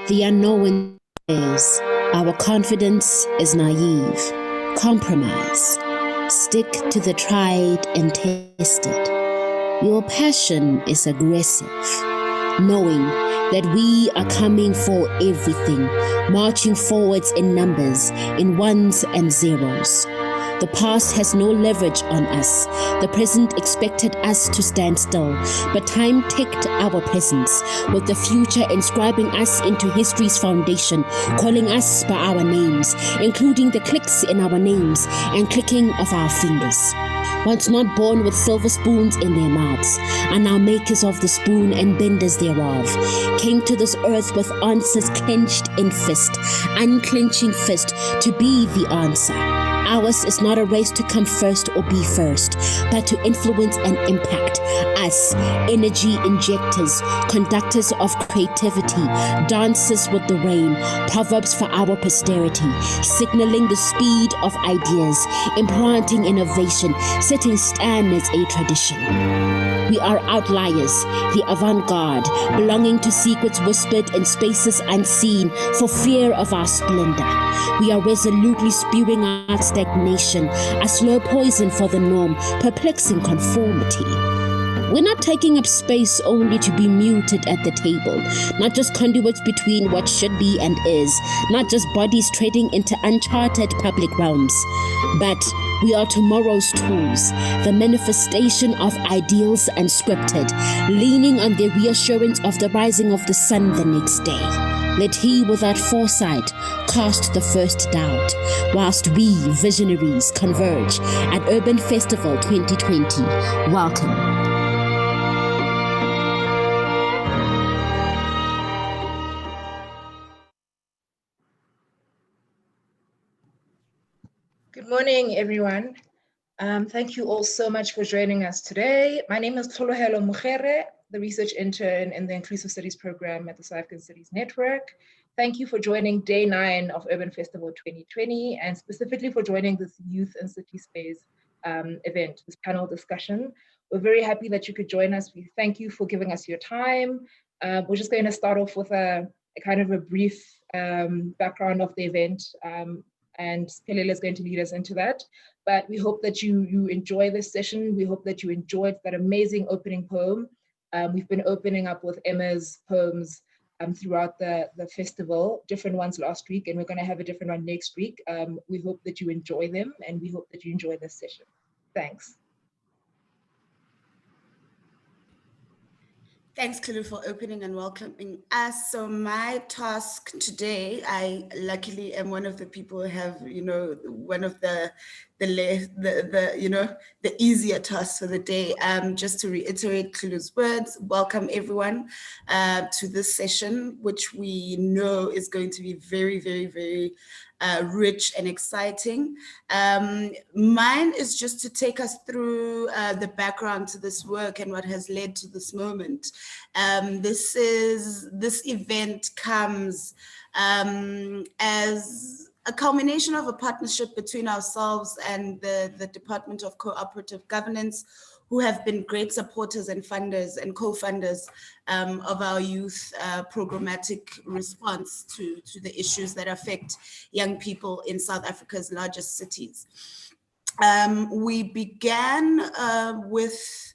The unknown is our confidence is naive. Compromise. Stick to the tried and tested. Your passion is aggressive, knowing that we are coming for everything, marching forwards in numbers, in ones and zeros. The past has no leverage on us. The present expected us to stand still, but time ticked our presence, with the future inscribing us into history's foundation, calling us by our names, including the clicks in our names and clicking of our fingers. Once not born with silver spoons in their mouths, are now makers of the spoon and benders thereof, came to this earth with answers clenched in fist, unclenching fist to be the answer. Ours is not a race to come first or be first, but to influence and impact us, energy injectors, conductors of creativity, dancers with the rain, proverbs for our posterity, signaling the speed of ideas, implanting innovation, setting standards a tradition. We are outliers, the avant-garde, belonging to secrets whispered in spaces unseen for fear of our splendor. We are resolutely spewing out stagnation, a slow poison for the norm, perplexing conformity. We're not taking up space only to be muted at the table, not just conduits between what should be and is, not just bodies treading into uncharted public realms, but we are tomorrow's tools, the manifestation of ideals unscripted, leaning on the reassurance of the rising of the sun the next day. Let he without foresight cast the first doubt, whilst we visionaries converge at Urban Festival 2020. Welcome. Good morning, everyone. Thank you all so much for joining us today. My name is Tlohelo Mugere, the research intern in the Inclusive Cities program at the South African Cities Network. Thank you for joining day 9 of Urban Festival 2020, and specifically for joining this Youth and City Space event, this panel discussion. We're very happy that you could join us. We thank you for giving us your time. We're just going to start off with a kind of a brief background of the event. And Pelele is going to lead us into that. But we hope that you enjoy this session. We hope that you enjoyed that amazing opening poem. We've been opening up with Emma's poems throughout the festival, different ones last week, and we're going to have a different one next week. We hope that you enjoy them, and we hope that you enjoy this session. Thanks. Thanks, Kulu, for opening and welcoming us. So my task today, I luckily am one of the people who have, one of the easier tasks for the day. Just to reiterate Kulu's words, welcome everyone to this session, which we know is going to be very, very, very rich and exciting. Mine is just to take us through the background to this work and what has led to this moment. This event comes as a culmination of a partnership between ourselves and the Department of Cooperative Governance, who have been great supporters and funders and co-funders of our youth programmatic response to the issues that affect young people in South Africa's largest cities. We began with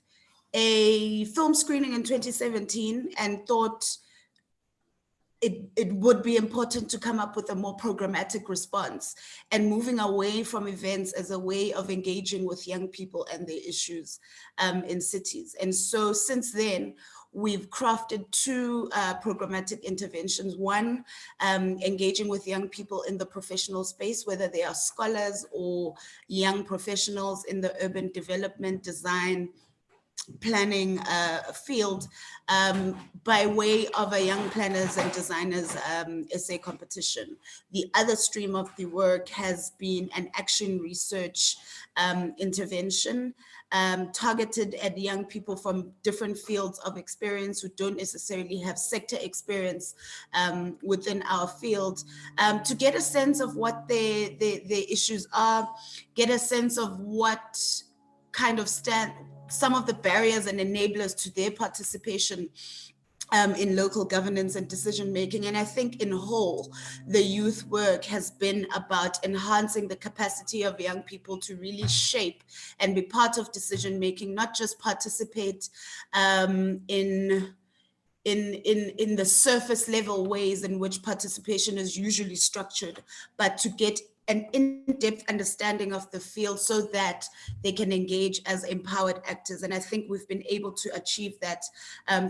a film screening in 2017 and thought it would be important to come up with a more programmatic response and moving away from events as a way of engaging with young people and their issues in cities. And so since then, we've crafted 2 programmatic interventions. One, engaging with young people in the professional space, whether they are scholars or young professionals in the urban development, design, planning field, by way of a Young Planners and Designers essay competition. The other stream of the work has been an action research intervention targeted at young people from different fields of experience who don't necessarily have sector experience within our field, to get a sense of what their issues are, get a sense of what kind of some of the barriers and enablers to their participation in local governance and decision making. And I think in whole, the youth work has been about enhancing the capacity of young people to really shape and be part of decision making, not just participate in the surface level ways in which participation is usually structured, but to get an in-depth understanding of the field so that they can engage as empowered actors. And I think we've been able to achieve that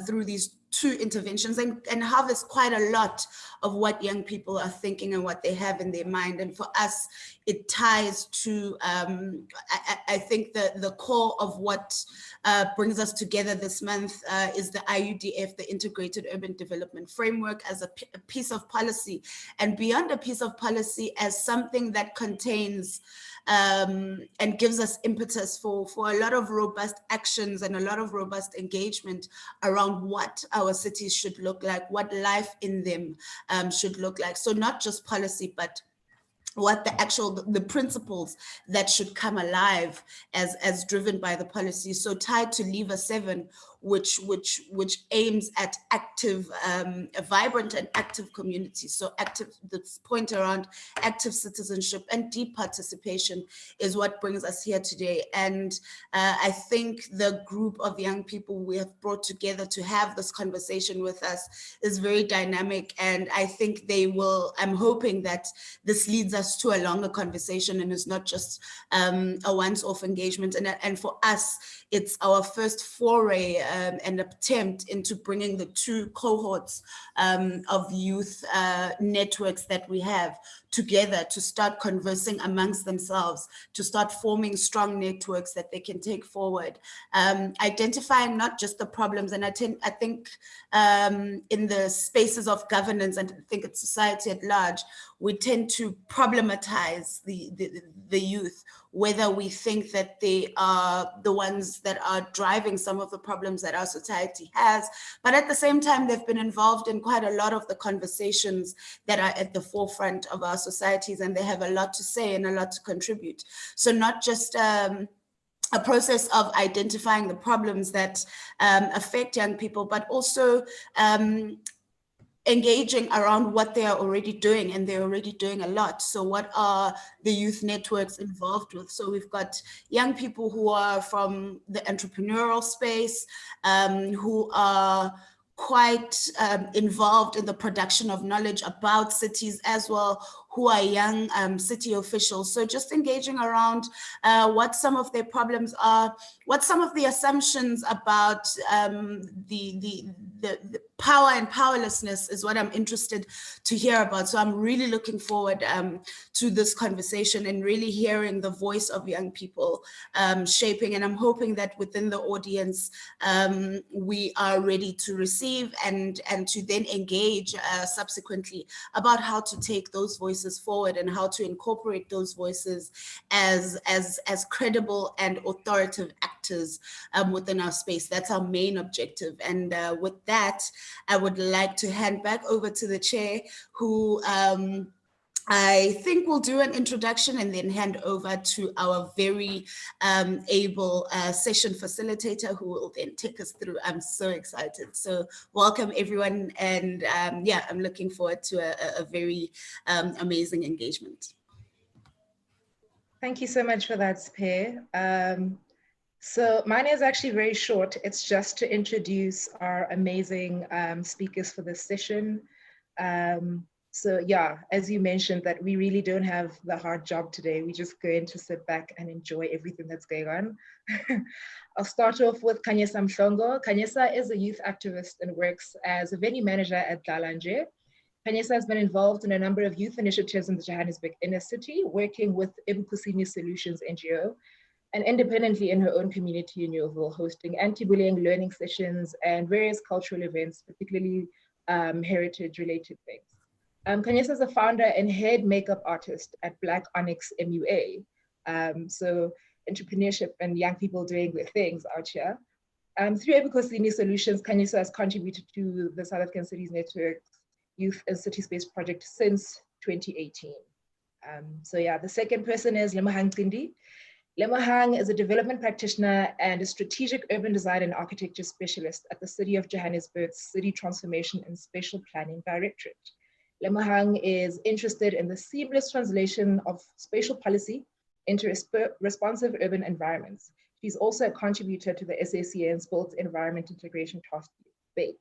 through these 2 interventions and harvest quite a lot of what young people are thinking and what they have in their mind. And for us, it ties to, I think the core of what brings us together this month is the IUDF, the Integrated Urban Development Framework, as a piece of policy, and beyond a piece of policy, as something that contains and gives us impetus for a lot of robust actions and a lot of robust engagement around what our cities should look like, what life in them should look like. So not just policy, but what the principles that should come alive as driven by the policy. So tied to Lever 7, which aims at active, a vibrant and active community. So active, this point around active citizenship and deep participation is what brings us here today. And I think the group of young people we have brought together to have this conversation with us is very dynamic. And I think they will, I'm hoping that this leads us to a longer conversation and is not just a once-off engagement. And for us, it's our first foray and attempt into bringing the 2 cohorts of youth networks that we have together to start conversing amongst themselves, to start forming strong networks that they can take forward, identifying not just the problems. And I think in the spaces of governance, and I think it's society at large, we tend to problematize the youth, whether we think that they are the ones that are driving some of the problems that our society has. But at the same time, they've been involved in quite a lot of the conversations that are at the forefront of our societies, and they have a lot to say and a lot to contribute. So not just a process of identifying the problems that affect young people, but also engaging around what they are already doing, and they're already doing a lot. So what are the youth networks involved with? So we've got young people who are from the entrepreneurial space, who are quite involved in the production of knowledge about cities as well, who are young city officials. So just engaging around what some of their problems are, what some of the assumptions about the power and powerlessness is what I'm interested to hear about. So I'm really looking forward to this conversation and really hearing the voice of young people shaping. And I'm hoping that within the audience, we are ready to receive and to then engage subsequently about how to take those voices forward and how to incorporate those voices as credible and authoritative actors within our space. That's our main objective. And with that, I would like to hand back over to the chair, who I think we'll do an introduction and then hand over to our very able session facilitator, who will then take us through. I'm so excited. So welcome everyone. And yeah, I'm looking forward to a very amazing engagement. Thank you so much for that, Spear. So mine is actually very short. It's just to introduce our amazing speakers for this session. So yeah, as you mentioned, that we really don't have the hard job today. We're just going to sit back and enjoy everything that's going on. I'll start off with Khanyisa Mhlongo. Khanyisa is a youth activist and works as a venue manager at Dlala-Nje. Khanyisa has been involved in a number of youth initiatives in the Johannesburg inner city, working with Ebukhosini Solutions NGO, and independently in her own community in Yeoville, hosting anti-bullying learning sessions and various cultural events, particularly heritage-related things. Khanyisa is a founder and head makeup artist at Black Onyx MUA. So entrepreneurship and young people doing their things out here. Through Ebukhosini Solutions, Khanyisa has contributed to the South African Cities Network Youth and City Space project since 2018. So yeah, the second person is Lemohang Cindi. Lemohang is a development practitioner and a strategic urban design and architecture specialist at the City of Johannesburg's City Transformation and Spatial Planning Directorate. Lemohang is interested in the seamless translation of spatial policy into responsive urban environments. She's also a contributor to the SACN's Built Environment Integration Task BEIT,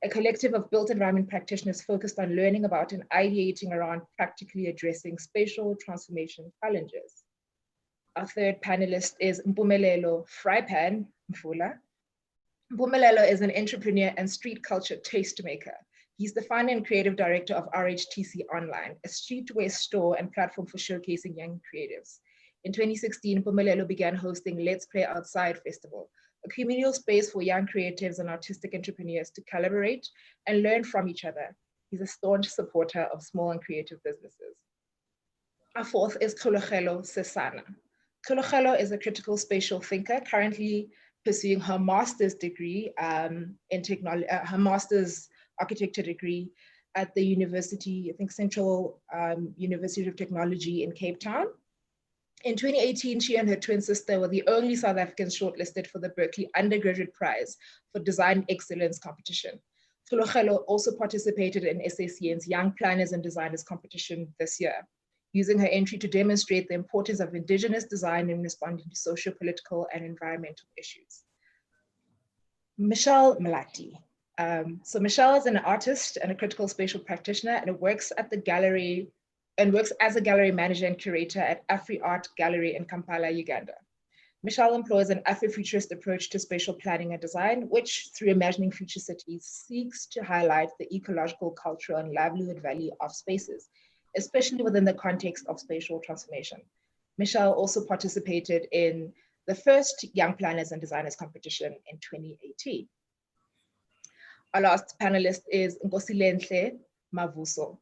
a collective of built environment practitioners focused on learning about and ideating around practically addressing spatial transformation challenges. Our third panelist is Mpumelelo Frypan Mfula. Mpumelelo is an entrepreneur and street culture tastemaker. He's the founder and creative director of RHTC Online, a streetwear store and platform for showcasing young creatives. In 2016, Mpumelelo began hosting Let's Play Outside Festival, a communal space for young creatives and artistic entrepreneurs to collaborate and learn from each other. He's a staunch supporter of small and creative businesses. Our fourth is Tologelo Sesana. Tologelo is a critical spatial thinker, currently pursuing her master's degree in technology, her master's architecture degree at the university, I think Central University of Technology in Cape Town. In 2018, she and her twin sister were the only South Africans shortlisted for the Berkeley Undergraduate Prize for Design Excellence competition. Tologelo also participated in SACN's Young Planners and Designers competition this year, using her entry to demonstrate the importance of Indigenous design in responding to socio-political and environmental issues. Michelle Malati. So Michelle is an artist and a critical spatial practitioner and works at the gallery and works as a gallery manager and curator at AfriArt Gallery in Kampala, Uganda. Michelle employs an Afrofuturist approach to spatial planning and design, which through Imagining Future Cities seeks to highlight the ecological, cultural, and livelihood value of spaces, especially within the context of spatial transformation. Michelle also participated in the first Young Planners and Designers competition in 2018. Our last panelist is Nkosilenhle Mavuso.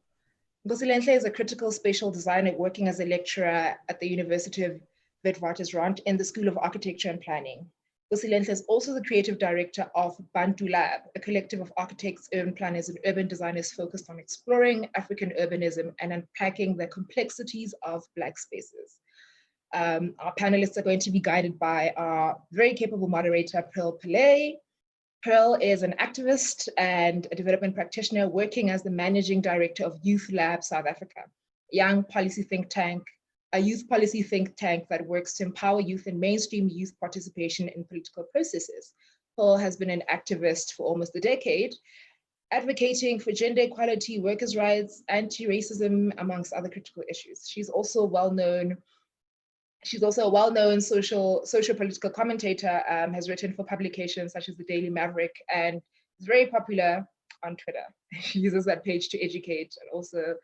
Nkosilenhle is a critical spatial designer working as a lecturer at the University of Witwatersrand in the School of Architecture and Planning. Nkosilenhle is also the creative director of Bantu Lab, a collective of architects, urban planners, and urban designers focused on exploring African urbanism and unpacking the complexities of Black spaces. Our panelists are going to be guided by our very capable moderator, Pearl Pillay. Pearl is an activist and a development practitioner working as the managing director of Youth Lab South Africa, a youth policy think tank that works to empower youth and mainstream youth participation in political processes. Pearl has been an activist for almost a decade, advocating for gender equality, workers' rights, anti-racism, amongst other critical issues. She's also a well-known socio-political commentator, has written for publications such as the Daily Maverick, and is very popular on Twitter. She uses that page to educate and also,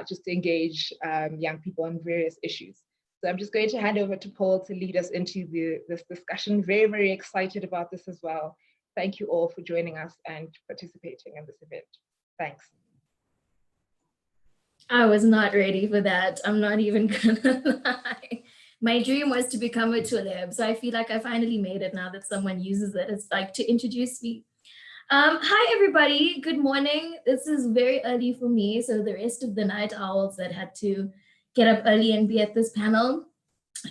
just to engage young people on various issues. So I'm just going to hand over to Paul to lead us into this discussion. Very, very excited about this as well. Thank you all for joining us and participating in this event. Thanks. I was not ready for that. I'm not even gonna lie. My dream was to become a Tulib, so I feel like I finally made it now that someone uses it as like to introduce me. Hi everybody, good morning. This is very early for me, so the rest of the night owls that had to get up early and be at this panel,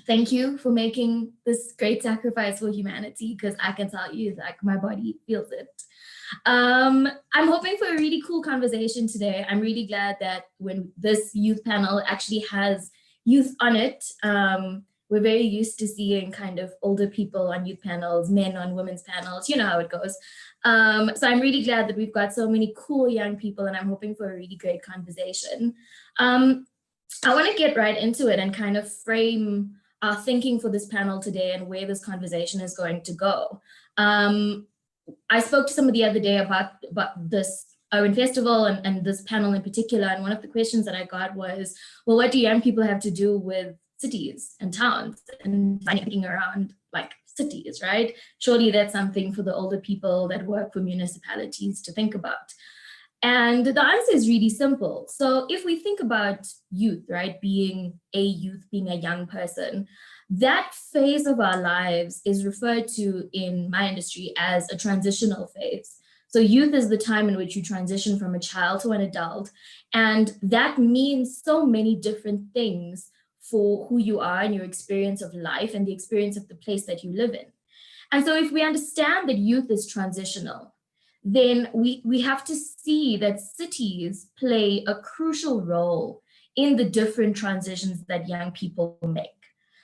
thank you for making this great sacrifice for humanity, because I can tell you like my body feels it. I'm hoping for a really cool conversation today. I'm really glad that when this youth panel actually has youth on it, we're very used to seeing kind of older people on youth panels, men on women's panels, you know how it goes. So I'm really glad that we've got so many cool young people, and I'm hoping for a really great conversation. I want to get right into it and kind of frame our thinking for this panel today and where this conversation is going to go. I spoke to somebody the other day about this Owen Festival and this panel in particular, and one of the questions that I got was, well, what do young people have to do with cities and towns and thinking around like cities, right? Surely that's something for the older people that work for municipalities to think about. And the answer is really simple. So if we think about youth, right, being a youth, being a young person, that phase of our lives is referred to in my industry as a transitional phase. So youth is the time in which you transition from a child to an adult. And that means so many different things for who you are and your experience of life and the experience of the place that you live in. And so if we understand that youth is transitional, then we have to see that cities play a crucial role in the different transitions that young people make.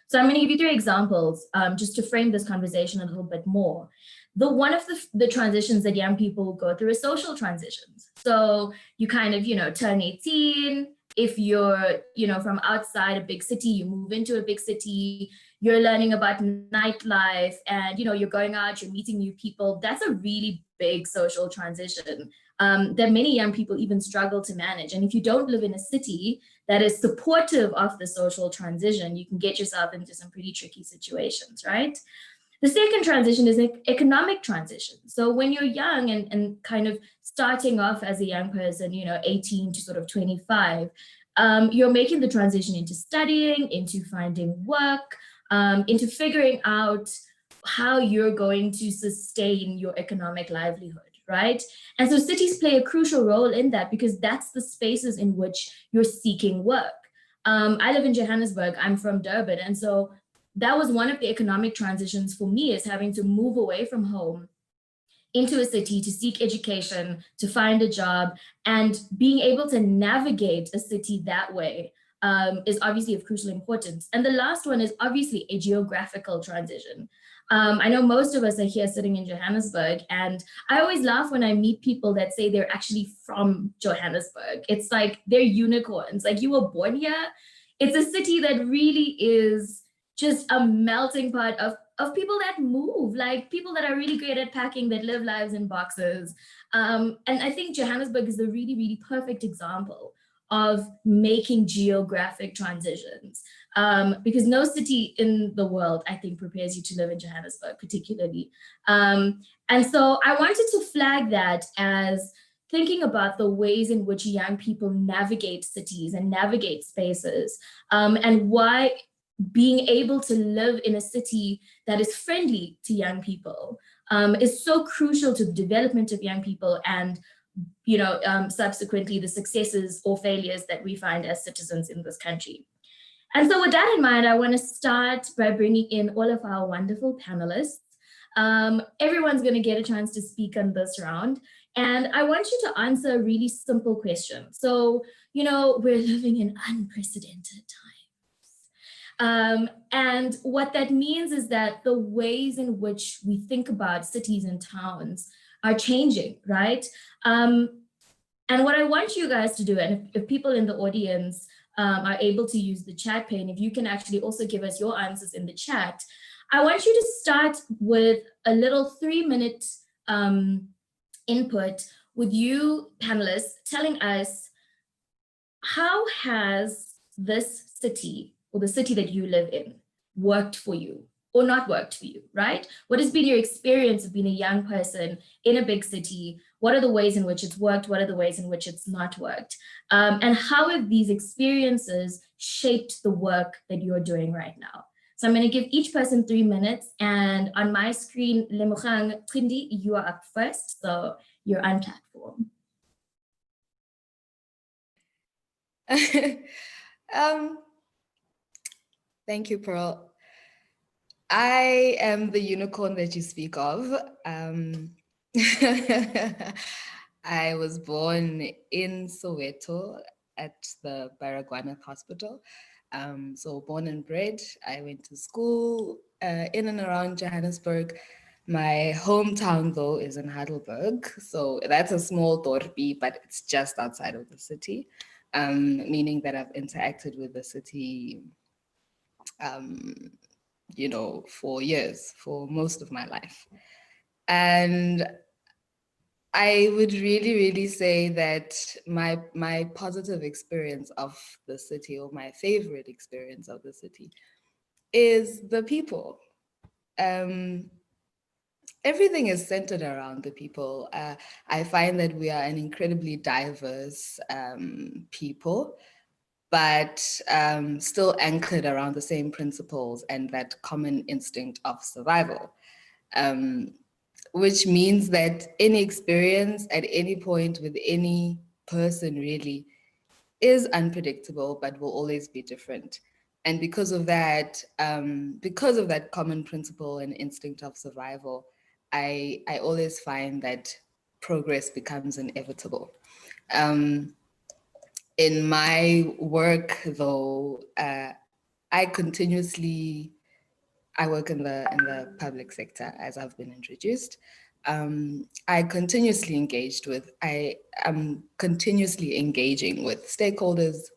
So I'm going to give you 3 examples just to frame this conversation a little bit more. One of the transitions that young people go through is social transitions. So you kind of, turn 18. If you're, from outside a big city, you move into a big city, you're learning about nightlife and, you're going out, you're meeting new people. That's a really big social transition that many young people even struggle to manage. And if you don't live in a city that is supportive of the social transition, you can get yourself into some pretty tricky situations, right? The second transition is an economic transition. So when you're young and kind of starting off as a young person, 18 to sort of 25, you're making the transition into studying, into finding work, into figuring out how you're going to sustain your economic livelihood, right? And so cities play a crucial role in that because that's the spaces in which you're seeking work. I live in Johannesburg, I'm from Durban, and so that was one of the economic transitions for me, is having to move away from home into a city to seek education, to find a job, and being able to navigate a city that way is obviously of crucial importance. And the last one is obviously a geographical transition. I know most of us are here sitting in Johannesburg, and I always laugh when I meet people that say they're actually from Johannesburg. It's like they're unicorns, like you were born here. It's a city that really is just a melting pot of people that move, like people that are really great at packing, that live lives in boxes. And I think Johannesburg is a really, really perfect example of making geographic transitions because no city in the world, I think, prepares you to live in Johannesburg particularly. And so I wanted to flag that as thinking about the ways in which young people navigate cities and navigate spaces, and why being able to live in a city that is friendly to young people is so crucial to the development of young people and subsequently the successes or failures that we find as citizens in this country. And so with that in mind, I want to start by bringing in all of our wonderful panelists. Everyone's going to get a chance to speak on this round. And I want you to answer a really simple question. So, we're living in unprecedented times. And what that means is that the ways in which we think about cities and towns are changing, right? And what I want you guys to do, and if people in the audience are able to use the chat pane, if you can actually also give us your answers in the chat, I want you to start with a little 3-minute input with you panelists telling us, how has this city or the city that you live in worked for you or not worked for you, right? What has been your experience of being a young person in a big city? What are the ways in which it's worked? What are the ways in which it's not worked? And how have these experiences shaped the work that you're doing right now? So I'm going to give each person 3 minutes, and on my screen, Lemogang Chindi, you are up first, so you're on platform. Thank you, Pearl. I am the unicorn that you speak of. I was born in Soweto at the Baragwanath Hospital. So born and bred. I went to school in and around Johannesburg. My hometown, though, is in Heidelberg. So that's a small dorpie, but it's just outside of the city, meaning that I've interacted with the city for years, for most of my life. And I would really, really say that my positive experience of the city, or my favorite experience of the city, is the people. Everything is centered around the people. I find that we are an incredibly diverse people, but still anchored around the same principles and that common instinct of survival, which means that any experience at any point with any person really is unpredictable, but will always be different. And because of that common principle and instinct of survival, I always find that progress becomes inevitable. In my work, though, I work in the public sector, as I've been introduced. I am continuously engaging with stakeholders,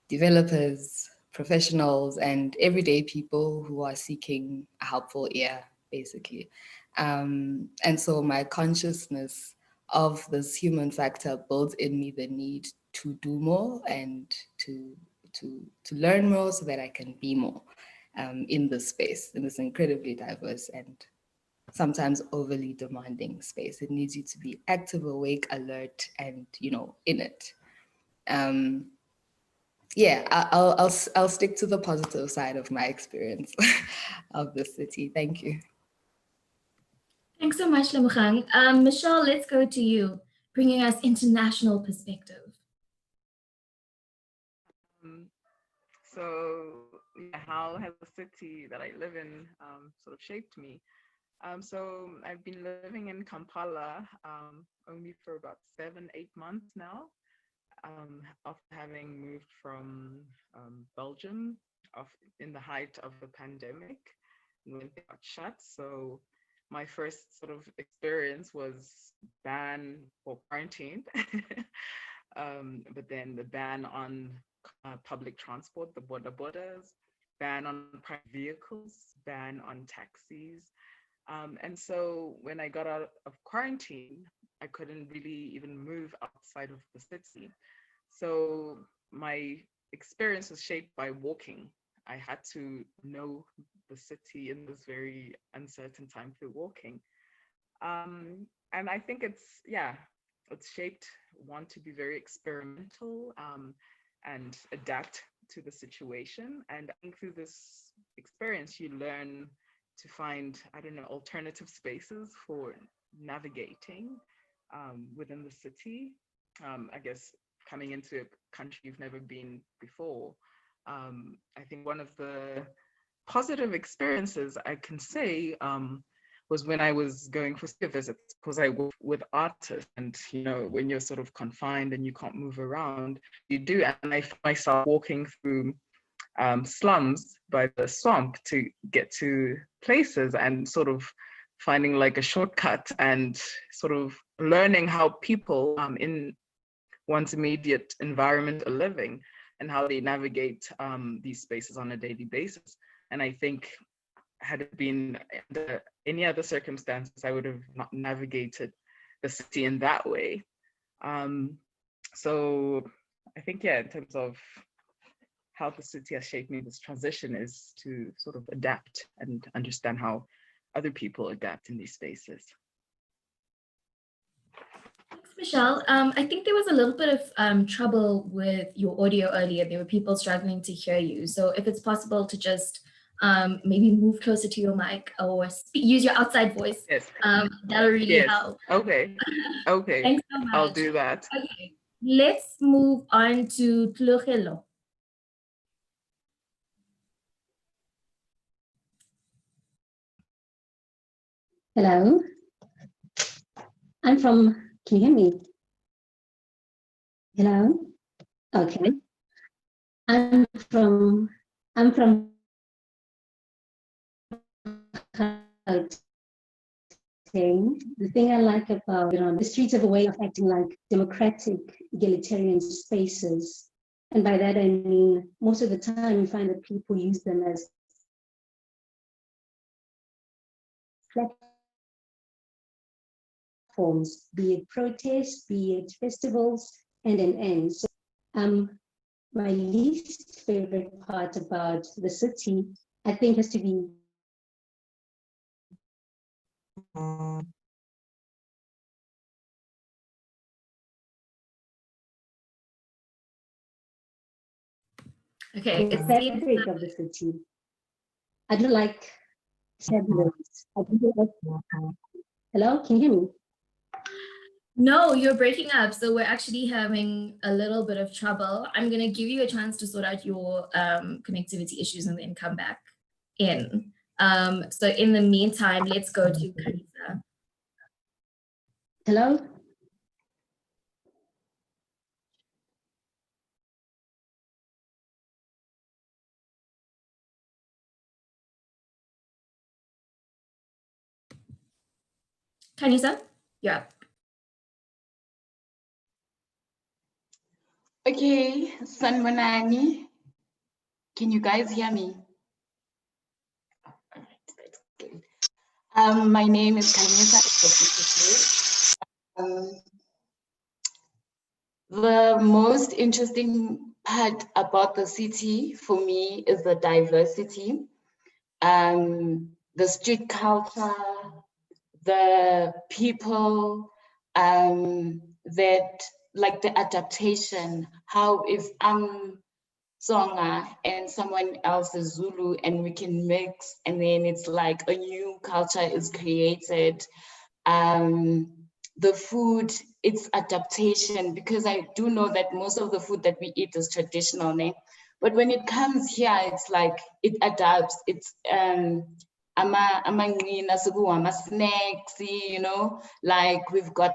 developers, professionals, and everyday people who are seeking a helpful ear, basically. And so my consciousness of this human factor builds in me the need to do more and to learn more so that I can be more in this space, in this incredibly diverse and sometimes overly demanding space. It needs you to be active, awake, alert, and in it. Yeah, I'll stick to the positive side of my experience of the city. Thank you. Thanks so much, Lemogang. Michelle, let's go to you, bringing us international perspective. How has the city that I live in sort of shaped me? So I've been living in Kampala only for about 7-8 months now, after having moved from Belgium in the height of the pandemic when they got shut. So my first sort of experience was ban or quarantine, but then the ban on public transport, the borders, ban on private vehicles, ban on taxis. And so when I got out of quarantine, I couldn't really even move outside of the city. So my experience was shaped by walking. I had to know the city in this very uncertain time through walking. And I think it's shaped one to be very experimental and adapt to the situation. And I think through this experience, you learn to find, alternative spaces for navigating within the city. I guess coming into a country you've never been before. I think one of the positive experiences I can say was when I was going for studio visits, because I work with artists, and when you're sort of confined and you can't move around, you do. And I found myself walking through slums by the swamp to get to places and sort of finding like a shortcut and sort of learning how people in one's immediate environment are living and how they navigate these spaces on a daily basis. And I think had it been under any other circumstances, I would have not navigated the city in that way. So I think, in terms of how the city has shaped me, this transition is to sort of adapt and understand how other people adapt in these spaces. Thanks, Michelle. I think there was a little bit of trouble with your audio earlier. There were people struggling to hear you. So if it's possible to just maybe move closer to your mic or use your outside voice, yes. That'll really help. Okay. Thanks so much. I'll do that. Okay, let's move on to Tlogelo. Hello, can you hear me? Hello, okay. I'm from the thing I like about the streets have a way of acting like democratic, egalitarian spaces. And by that, I mean, most of the time you find that people use them as platforms, be it protests, be it festivals, and an end. So my least favorite part about the city, I think, has to be Okay, the fabric of the city. I don't like shadows. Hello, can you hear me? No, you're breaking up. So we're actually having a little bit of trouble. I'm going to give you a chance to sort out your connectivity issues and then come back in. So in the meantime, let's go to Kanisa. Hello? Kanisa, you're up. Okay, Sanmanani, can you guys hear me? All right, that's good. My name is Kanisa. The most interesting part about the city for me is the diversity, the street culture, the people, that like the adaptation, how if I'm Tsonga and someone else is Zulu and we can mix and then it's like a new culture is created. The food, it's adaptation, because I do know that most of the food that we eat is traditional, né? But when it comes here, it's like it adapts. It's snacks, you know, like we've got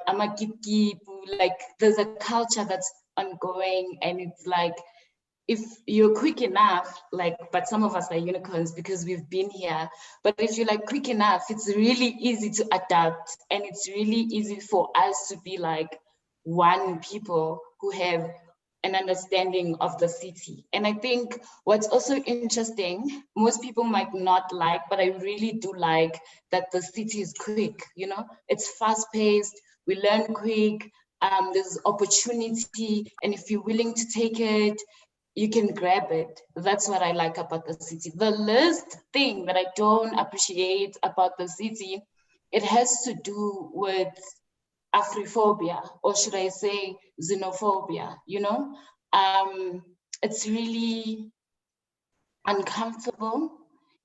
like there's a culture that's ongoing, and it's like if you're quick enough, like, but some of us are unicorns because we've been here, but if you're like quick enough, it's really easy to adapt, and it's really easy for us to be like one people who have an understanding of the city. And I think what's also interesting, most people might not like, but I really do like that the city is quick, you know, it's fast paced, we learn quick, there's opportunity, and if you're willing to take it, you can grab it. That's what I like about the city. The last thing that I don't appreciate about the city, it has to do with Afrophobia, or should I say xenophobia, you know? It's really uncomfortable.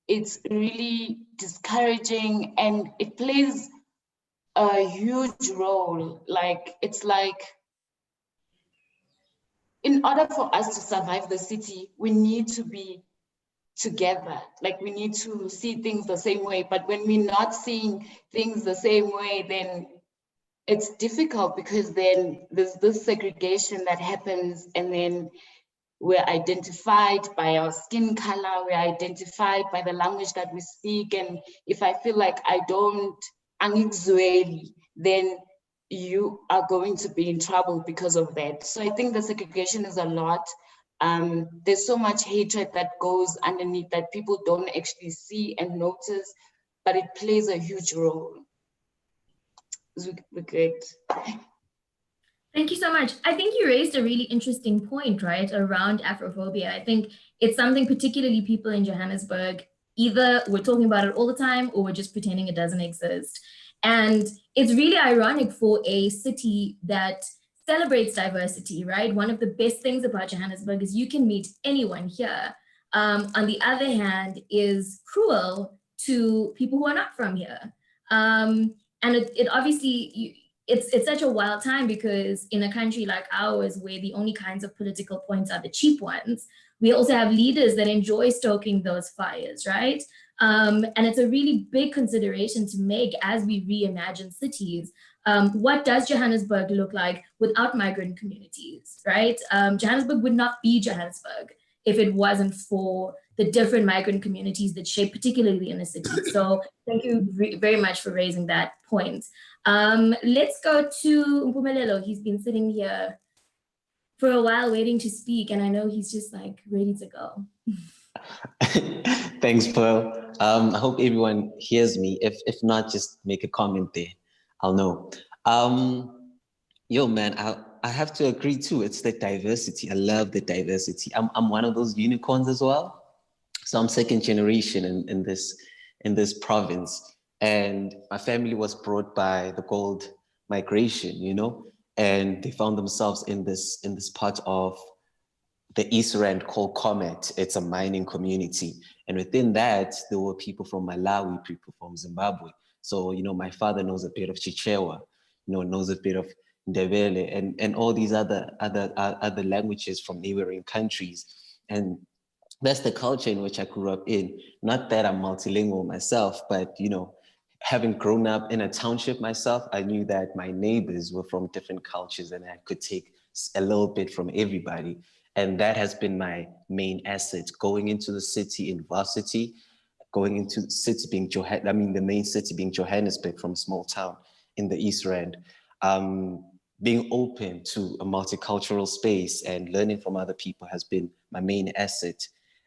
It's really discouraging, and it plays a huge role. Like, it's like, in order for us to survive the city, we need to be together. Like, we need to see things the same way. But when we're not seeing things the same way, then it's difficult, because then there's this segregation that happens, and then we're identified by our skin color, we're identified by the language that we speak. And if I feel like I don't, then you are going to be in trouble because of that. So I think the segregation is a lot. There's so much hatred that goes underneath that people don't actually see and notice, but it plays a huge role. We're great. Thank you so much. I think you raised a really interesting point, right, around Afrophobia. I think it's something particularly people in Johannesburg, either we're talking about it all the time or we're just pretending it doesn't exist. And it's really ironic for a city that celebrates diversity, right? One of the best things about Johannesburg is you can meet anyone here. On the other hand, is cruel to people who are not from here. And it obviously, it's such a wild time, because in a country like ours, where the only kinds of political points are the cheap ones, we also have leaders that enjoy stoking those fires, right? And it's a really big consideration to make as we reimagine cities. What does Johannesburg look like without migrant communities, right? Johannesburg would not be Johannesburg if it wasn't for the different migrant communities that shape particularly the inner city. So thank you very much for raising that point. Let's go to Mpumelelo. He's been sitting here for a while waiting to speak, and I know he's just like ready to go. Thanks, Pearl. I hope everyone hears me. If not, just make a comment there. I'll know. Yo, man, I have to agree too. It's the diversity. I love the diversity. I'm one of those unicorns as well. So I'm second generation in this province, and my family was brought by the gold migration, you know, and they found themselves in this part of the East Rand called Comet. It's a mining community, and within that there were people from Malawi, people from Zimbabwe. So, you know, my father knows a bit of Chichewa, you know, knows a bit of Ndebele, and all these other languages from neighboring countries. And that's the culture in which I grew up in. Not that I'm multilingual myself, but having grown up in a township myself, I knew that my neighbors were from different cultures and I could take a little bit from everybody. And that has been my main asset going into the city in varsity, going into the city being the main city being Johannesburg, from a small town in the East Rand. Being open to a multicultural space and learning from other people has been my main asset.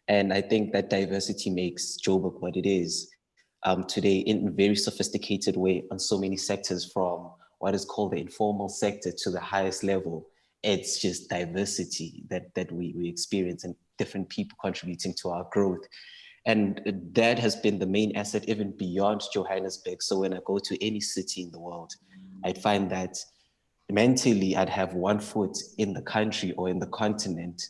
And I think that diversity makes Joburg what it is today, in a very sophisticated way on so many sectors, from what is called the informal sector to the highest level. It's just diversity that we experience, and different people contributing to our growth. And that has been the main asset even beyond Johannesburg. So when I go to any city in the world, I'd find that mentally I'd have one foot in the country or in the continent,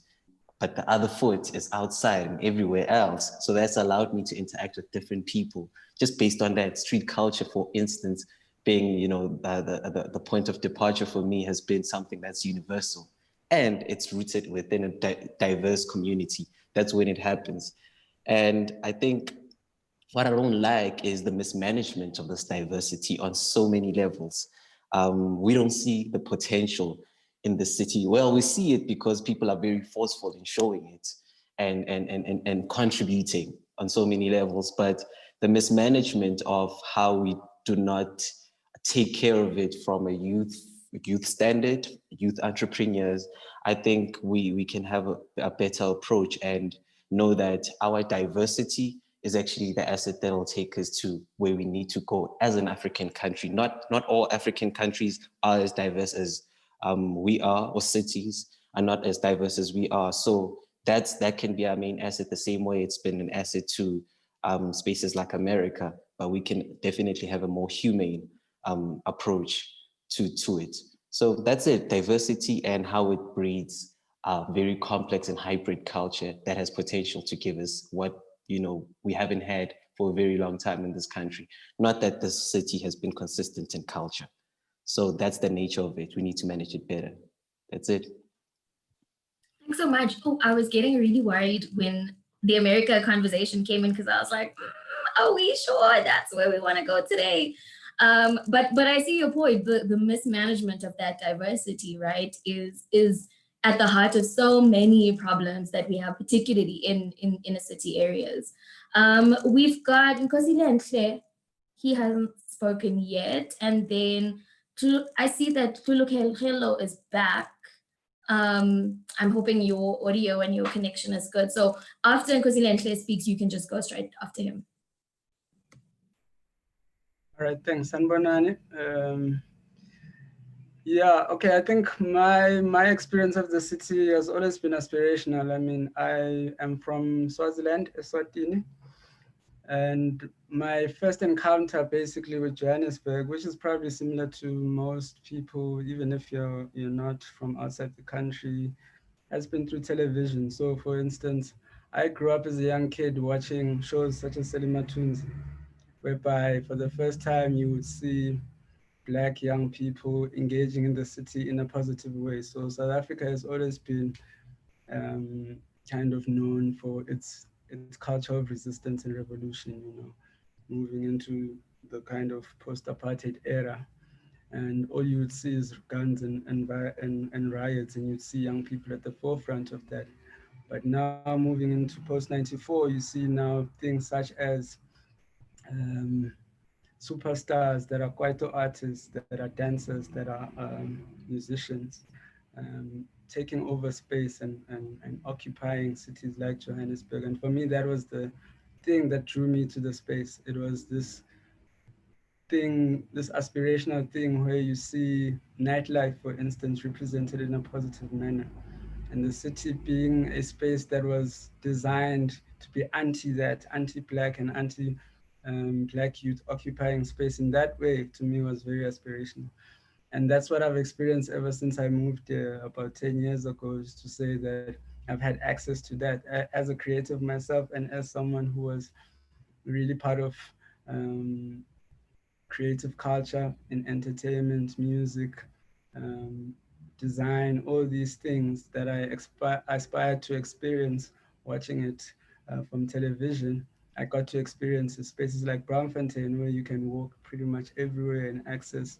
but the other foot is outside and everywhere else. So that's allowed me to interact with different people just based on that. Street culture, for instance, being, the point of departure for me has been something that's universal, and it's rooted within a diverse community. That's when it happens. And I think what I don't like is the mismanagement of this diversity on so many levels. We don't see the potential in the city. Well, we see it because people are very forceful in showing it and contributing on so many levels. But the mismanagement of how we do not take care of it from a youth standard, youth entrepreneurs, I think we can have a better approach and know that our diversity is actually the asset that will take us to where we need to go as an African country. Not all African countries are as diverse as we are, or cities are not as diverse as we are. So that can be our main asset, the same way it's been an asset to spaces like America, but we can definitely have a more humane approach to it. So that's it, diversity and how it breeds very complex and hybrid culture that has potential to give us what we haven't had for a very long time in this country. Not that this city has been consistent in culture. So that's the nature of it. We need to manage it better. That's it. Thanks so much. Oh, I was getting really worried when the America conversation came in, because I was like, are we sure that's where we want to go today? But I see your point. The mismanagement of that diversity, right, is at the heart of so many problems that we have, particularly in inner city areas. We've got Nkosile Ntle. He hasn't spoken yet. And then I see that Tulukhelo is back. I'm hoping your audio and your connection is good. So after Nkosile Ntle speaks, you can just go straight after him. All right, thanks, Sanbonani. Yeah, okay, I think my experience of the city has always been aspirational. I mean, I am from Swaziland, Eswatini, and my first encounter basically with Johannesburg, which is probably similar to most people, even if you're not from outside the country, has been through television. So for instance, I grew up as a young kid watching shows such as Selima Toons, whereby for the first time you would see Black young people engaging in the city in a positive way. So South Africa has always been kind of known for its culture of resistance and revolution, moving into the kind of post-apartheid era. And all you would see is guns and riots, and you'd see young people at the forefront of that. But now moving into post-94, you see now things such as superstars that are kwaito artists, that are dancers, that are musicians, taking over space and occupying cities like Johannesburg. And for me, that was the thing that drew me to the space. It was this thing, this aspirational thing where you see nightlife, for instance, represented in a positive manner. And the city being a space that was designed to be that, anti-Black and anti-Black youth occupying space in that way, to me was very aspirational. And that's what I've experienced ever since I moved there about 10 years ago, is to say that I've had access to that as a creative myself, and as someone who was really part of creative culture in entertainment, music, design, all these things that I aspire to experience watching it from television. I got to experience spaces like Braamfontein, where you can walk pretty much everywhere and access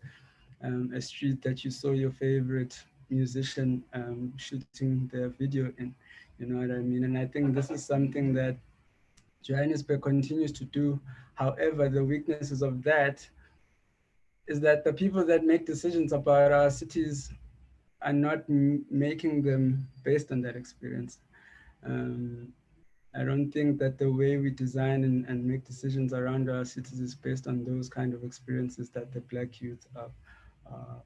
a street that you saw your favorite musician shooting their video in. You know what I mean? And I think this is something that Johannesburg continues to do. However, the weaknesses of that is that the people that make decisions about our cities are not making them based on that experience. I don't think that the way we design and make decisions around our cities is based on those kind of experiences that the Black youth are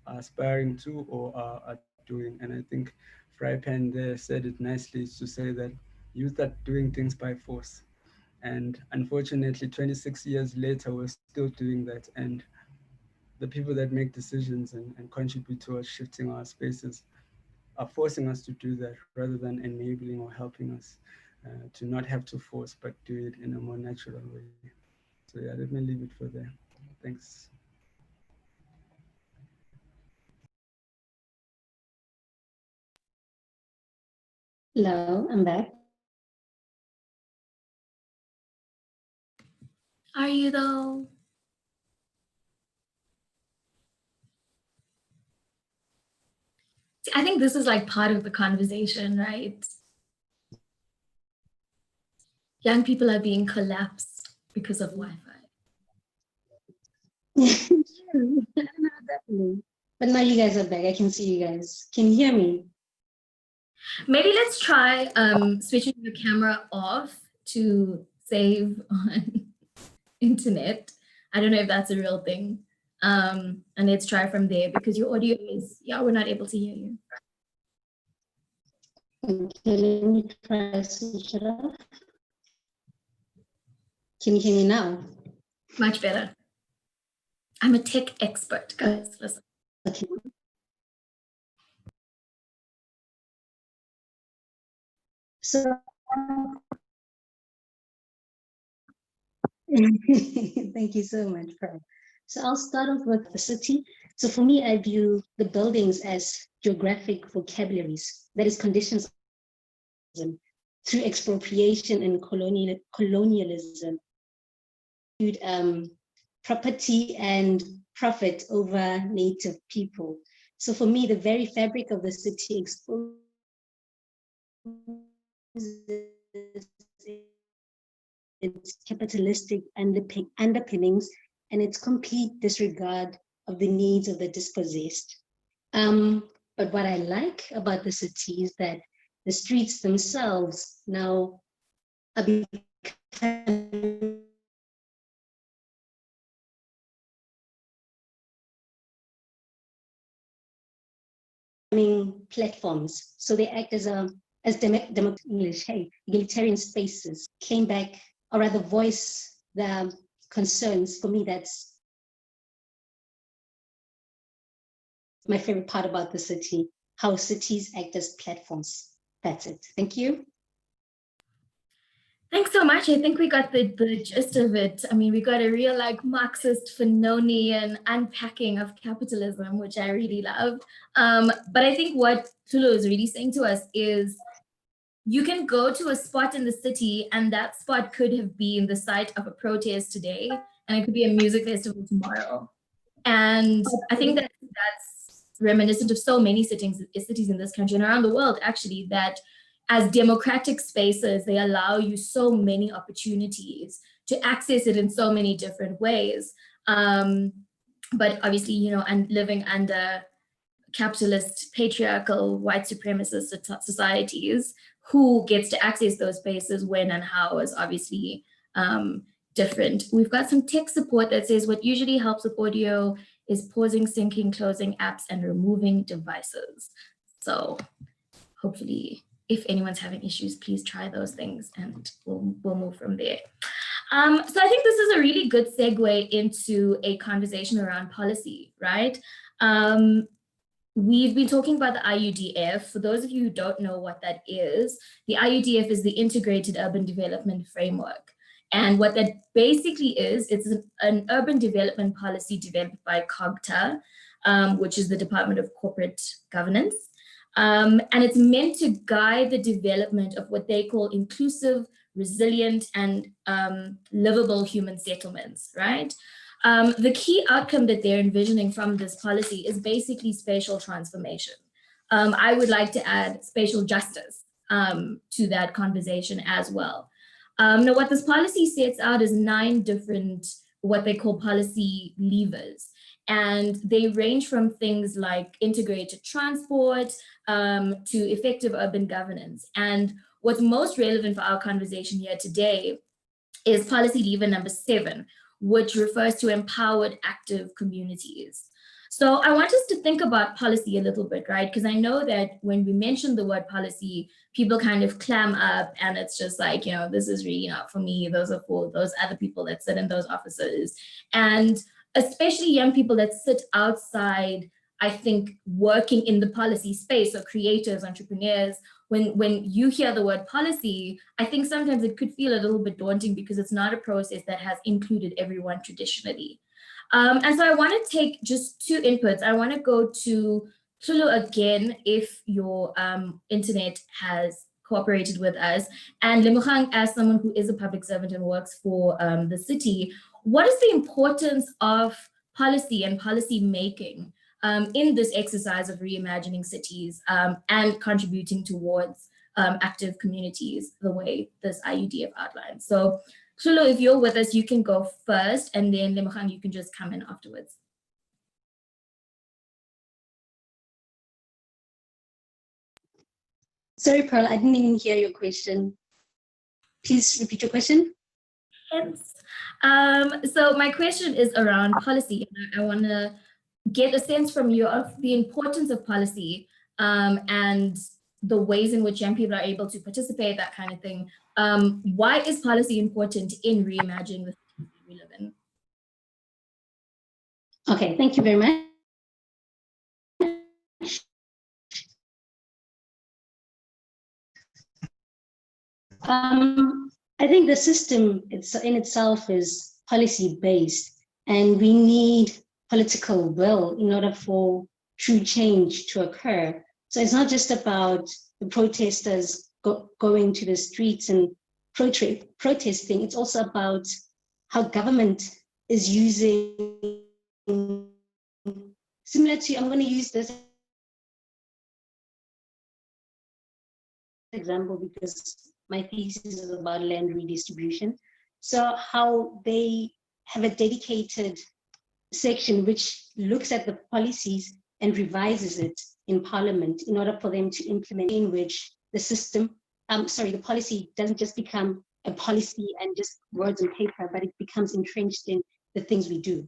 aspiring to or are doing. And I think Frypan there said it nicely, is to say that youth are doing things by force. And unfortunately, 26 years later, we're still doing that. And the people that make decisions and contribute towards shifting our spaces are forcing us to do that rather than enabling or helping us to not have to force, but do it in a more natural way. So yeah, let me leave it for there. Thanks. Hello, I'm back. Are you though? See, I think this is like part of the conversation, right? Young people are being collapsed because of Wi-Fi. True. No, definitely. But now you guys are back. I can see you guys. Can you hear me? Maybe let's try switching the camera off to save on internet. I don't know if that's a real thing. And let's try from there because your audio is, yeah, we're not able to hear you. Okay, let me try switch it off. Can you hear me now? Much better. I'm a tech expert, guys. Listen. Okay. So, thank you so much, Pearl. So I'll start off with the city. So for me, I view the buildings as geographic vocabularies, that is conditions through expropriation and colonialism, property and profit over native people. So for me, the very fabric of the city exposes its capitalistic underpinnings and its complete disregard of the needs of the dispossessed. But what I like about the city is that the streets themselves now are becoming platforms. So they act as egalitarian spaces, came back, or rather voice the concerns. For me, that's my favorite part about the city, how cities act as platforms. That's it. Thank you. Thanks so much. I think we got the gist of it. I mean, we got a real like Marxist Fanonian unpacking of capitalism, which I really love. But I think what Tulu is really saying to us is you can go to a spot in the city and that spot could have been the site of a protest today, and it could be a music festival tomorrow. And I think that that's reminiscent of so many cities in this country and around the world, actually, that as democratic spaces, they allow you so many opportunities to access it in so many different ways. But obviously, you know, and living under capitalist, patriarchal, white supremacist societies, who gets to access those spaces when and how is obviously different. We've got some tech support that says what usually helps with audio is pausing, syncing, closing apps, and removing devices. So hopefully, if anyone's having issues, please try those things and we'll move from there. So I think this is a really good segue into a conversation around policy, right? We've been talking about the IUDF. For those of you who don't know what that is, the IUDF is the Integrated Urban Development Framework. And what that basically is, it's an urban development policy developed by COGTA which is the Department of Corporate Governance. And it's meant to guide the development of what they call inclusive, resilient, and livable human settlements, right? The key outcome that they're envisioning from this policy is basically spatial transformation. I would like to add spatial justice to that conversation as well. Now, what this policy sets out is 9 different, what they call policy levers. And they range from things like integrated transport to effective urban governance. And what's most relevant for our conversation here today is policy lever number 7, which refers to empowered active communities. So I want us to think about policy a little bit, right? Because I know that when we mention the word policy, people kind of clam up and it's just like, you know, this is really not for me. Those are for those other people that sit in those offices. And especially young people that sit outside, I think, working in the policy space, or creators, entrepreneurs, when you hear the word policy, I think sometimes it could feel a little bit daunting because it's not a process that has included everyone traditionally. And so I want to take just 2 inputs. I want to go to Tulu again, if your internet has cooperated with us, and Lemogang, as someone who is a public servant and works for the city, what is the importance of policy and policy making in this exercise of reimagining cities and contributing towards active communities the way this IUDF outlines? So Tulu, if you're with us, you can go first, and then Lemogang, you can just come in afterwards. Sorry, Pearl, I didn't even hear your question. Please repeat your question. Yes. So my question is around policy. I want to get a sense from you of the importance of policy and the ways in which young people are able to participate, that kind of thing. Why is policy important in reimagining the cities that we live in? Okay, thank you very much. I think the system in itself is policy-based, and we need political will in order for true change to occur. So it's not just about the protesters going to the streets and protesting. It's also about how government is using, similar to, I'm going to use this example because my thesis is about land redistribution. So how they have a dedicated section which looks at the policies and revises it in Parliament in order for them to implement, in which the system, the policy doesn't just become a policy and just words on paper, but it becomes entrenched in the things we do.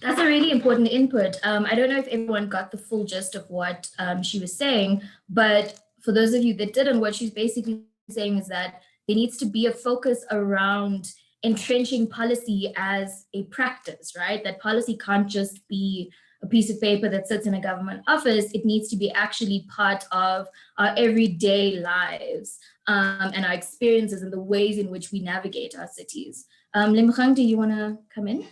That's a really important input. I don't know if everyone got the full gist of what she was saying, but for those of you that didn't, what she's basically saying is that there needs to be a focus around entrenching policy as a practice, right? That policy can't just be a piece of paper that sits in a government office. It needs to be actually part of our everyday lives and our experiences and the ways in which we navigate our cities. Lemogang, do you want to come in?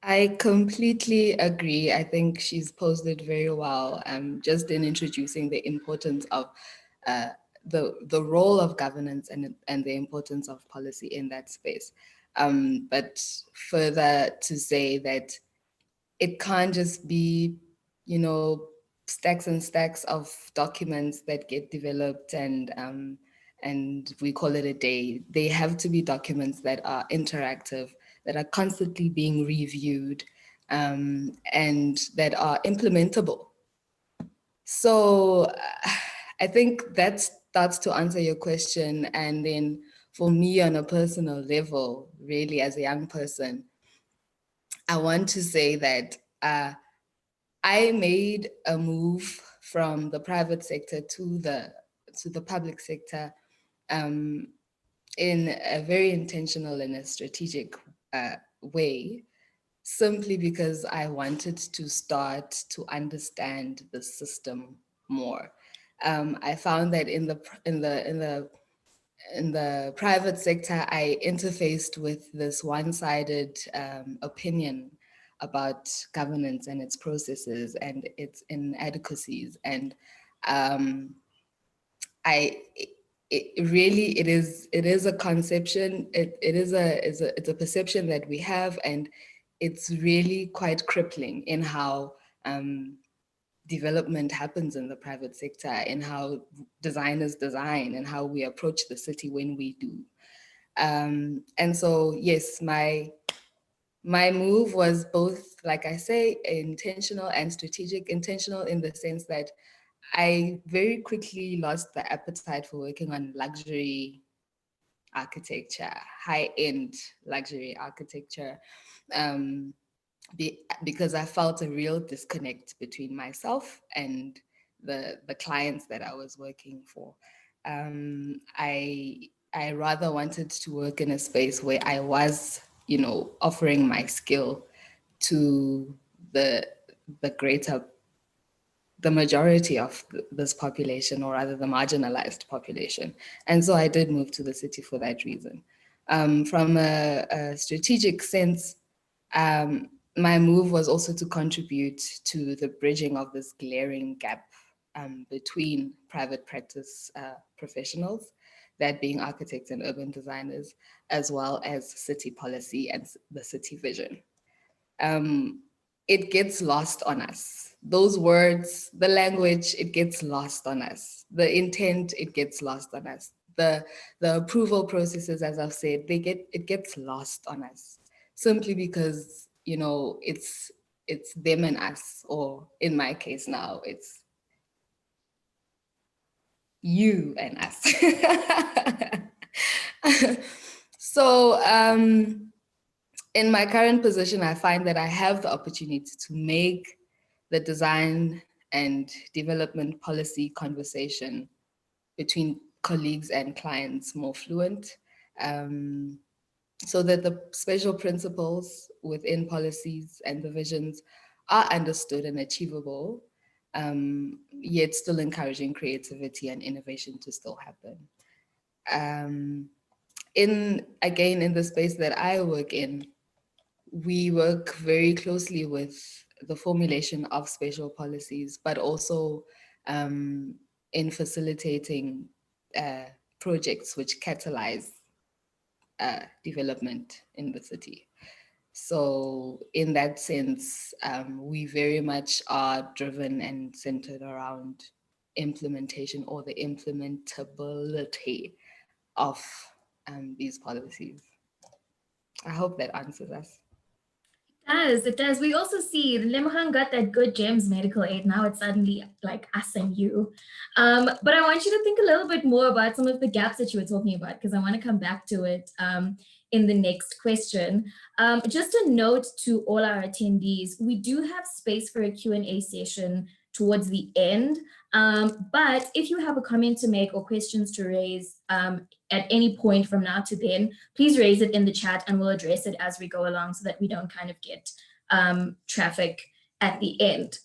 I completely agree. I think she's posed it very well, just in introducing the importance of the role of governance and the importance of policy in that space. But further to say that it can't just be, you know, stacks and stacks of documents that get developed and we call it a day. They have to be documents that are interactive, that are constantly being reviewed, and that are implementable. So I think that starts to answer your question. And then for me on a personal level, really as a young person, I want to say that I made a move from the private sector to the public sector in a very intentional and a strategic way, simply because I wanted to start to understand the system more. I found that in the private sector, I interfaced with this one-sided opinion about governance and its processes and its inadequacies. And it is a conception. It's a perception that we have, and it's really quite crippling in how development happens in the private sector, in how designers design, and how we approach the city when we do. And so, yes, my move was both, like I say, intentional and strategic. Intentional in the sense that I very quickly lost the appetite for working on luxury architecture, high-end luxury architecture, because I felt a real disconnect between myself and the clients that I was working for. I rather wanted to work in a space where I was, offering my skill to the majority of this population, or rather the marginalized population. And so I did move to the city for that reason. From a strategic sense, my move was also to contribute to the bridging of this glaring gap between private practice professionals, that being architects and urban designers, as well as city policy and the city vision. It gets lost on us. Those words, the language, it gets lost on us. The intent, it gets lost on us. The approval processes, as I've said, it gets lost on us, simply because, it's them and us, or in my case now, it's you and us. So, in my current position, I find that I have the opportunity to make the design and development policy conversation between colleagues and clients more fluent, so that the spatial principles within policies and the visions are understood and achievable, yet still encouraging creativity and innovation to still happen. In the space that I work in, we work very closely with the formulation of spatial policies, but also in facilitating projects which catalyze development in the city. So in that sense, we very much are driven and centered around implementation, or the implementability of these policies. I hope that answers us. It does. We also see Lemchang got that good GEMS medical aid. Now it's suddenly like us and you. But I want you to think a little bit more about some of the gaps that you were talking about, because I want to come back to it in the next question. Just a note to all our attendees, we do have space for a Q&A session towards the end. But if you have a comment to make or questions to raise at any point from now to then, please raise it in the chat and we'll address it as we go along, so that we don't kind of get traffic at the end.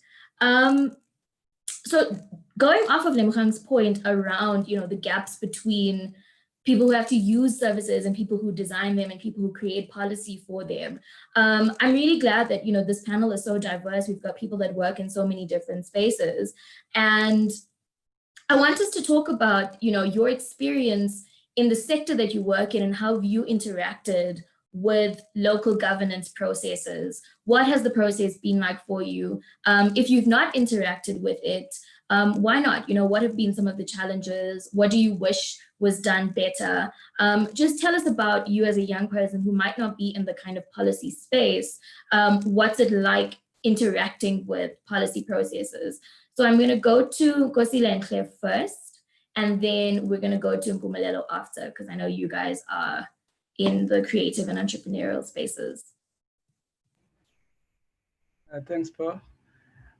So going off of Lemchang's point around, the gaps between people who have to use services and people who design them and people who create policy for them. I'm really glad that, this panel is so diverse. We've got people that work in so many different spaces. And I want us to talk about, your experience in the sector that you work in and how you interacted with local governance processes. What has the process been like for you? If you've not interacted with it, why not? What have been some of the challenges? What do you wish was done better? Just tell us about you as a young person who might not be in the kind of policy space. What's it like interacting with policy processes? So I'm going to go to Nkosila and Claire first, and then we're going to go to Mpumelelo after, because I know you guys are in the creative and entrepreneurial spaces. Thanks, Paul.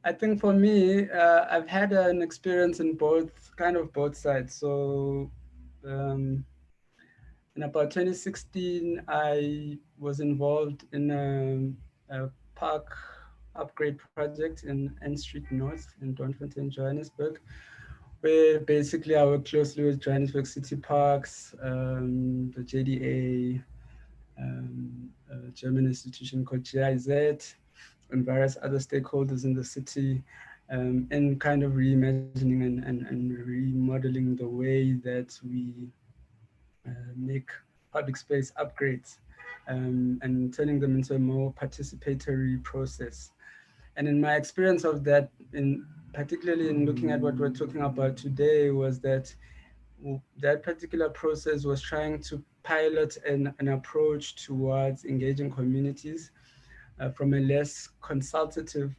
I think for me, I've had an experience in both sides. So in about 2016, I was involved in a park upgrade project in N Street North in Doornfontein, Johannesburg, where basically I work closely with Johannesburg City Parks, the JDA, a German institution called GIZ, and various other stakeholders in the city, and kind of reimagining and remodeling the way that we make public space upgrades, and turning them into a more participatory process. And in my experience of that, particularly in looking at what we're talking about today, was that that particular process was trying to pilot an approach towards engaging communities from a less consultative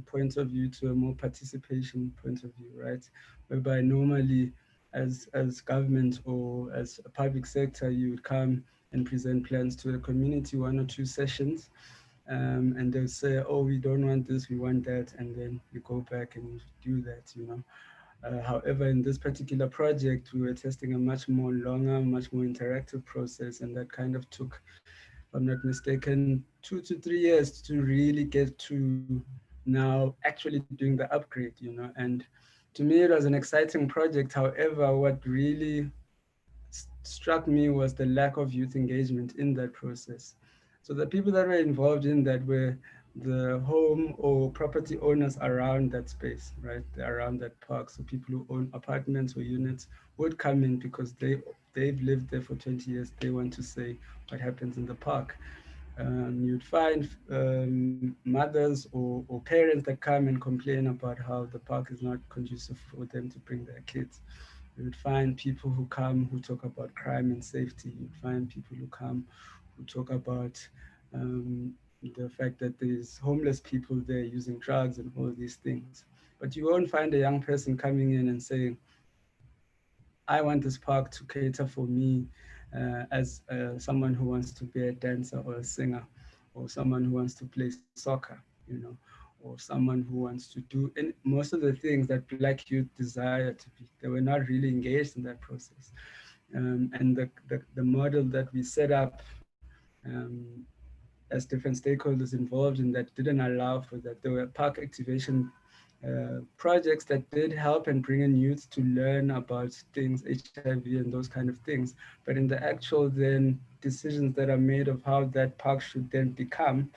point of view to a more participation point of view, right? Whereby normally as government or as a public sector, you would come and present plans to the community, 1 or 2 sessions, and they'll say, oh, we don't want this, we want that, and then you go back and you do that, you know. However, in this particular project, we were testing a much more longer, much more interactive process, and that kind of took, if I'm not mistaken, 2 to 3 years to really get to now actually doing the upgrade, you know. And to me, it was an exciting project. However, what really struck me was the lack of youth engagement in that process. So the people that were involved in that were the home or property owners around that space, right? Around that park. So people who own apartments or units would come in because they've lived there for 20 years. They want to say what happens in the park. You'd find mothers or parents that come and complain about how the park is not conducive for them to bring their kids. You would find people who come who talk about crime and safety. You'd find people who come who talk about the fact that there's homeless people there using drugs and all these things. But you won't find a young person coming in and saying, I want this park to cater for me as someone who wants to be a dancer or a singer, or someone who wants to play soccer, you know, or someone who wants to do most of the things that Black youth desire to be. They were not really engaged in that process. And the model that we set up as different stakeholders involved in that didn't allow for that. There were park activation projects that did help and bring in youth to learn about things, HIV and those kind of things. But in the actual then decisions that are made of how that park should then become,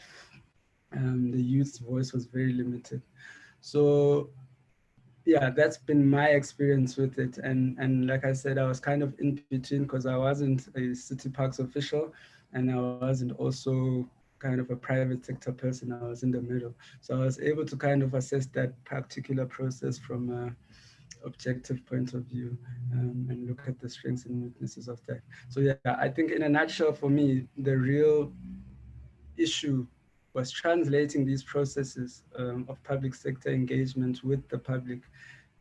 the youth's voice was very limited. So yeah, that's been my experience with it. And like I said, I was kind of in between because I wasn't a City Parks official and I wasn't also kind of a private sector person. I was in the middle. So I was able to kind of assess that particular process from an objective point of view and look at the strengths and weaknesses of that. So yeah, I think in a nutshell for me, the real issue was translating these processes of public sector engagement with the public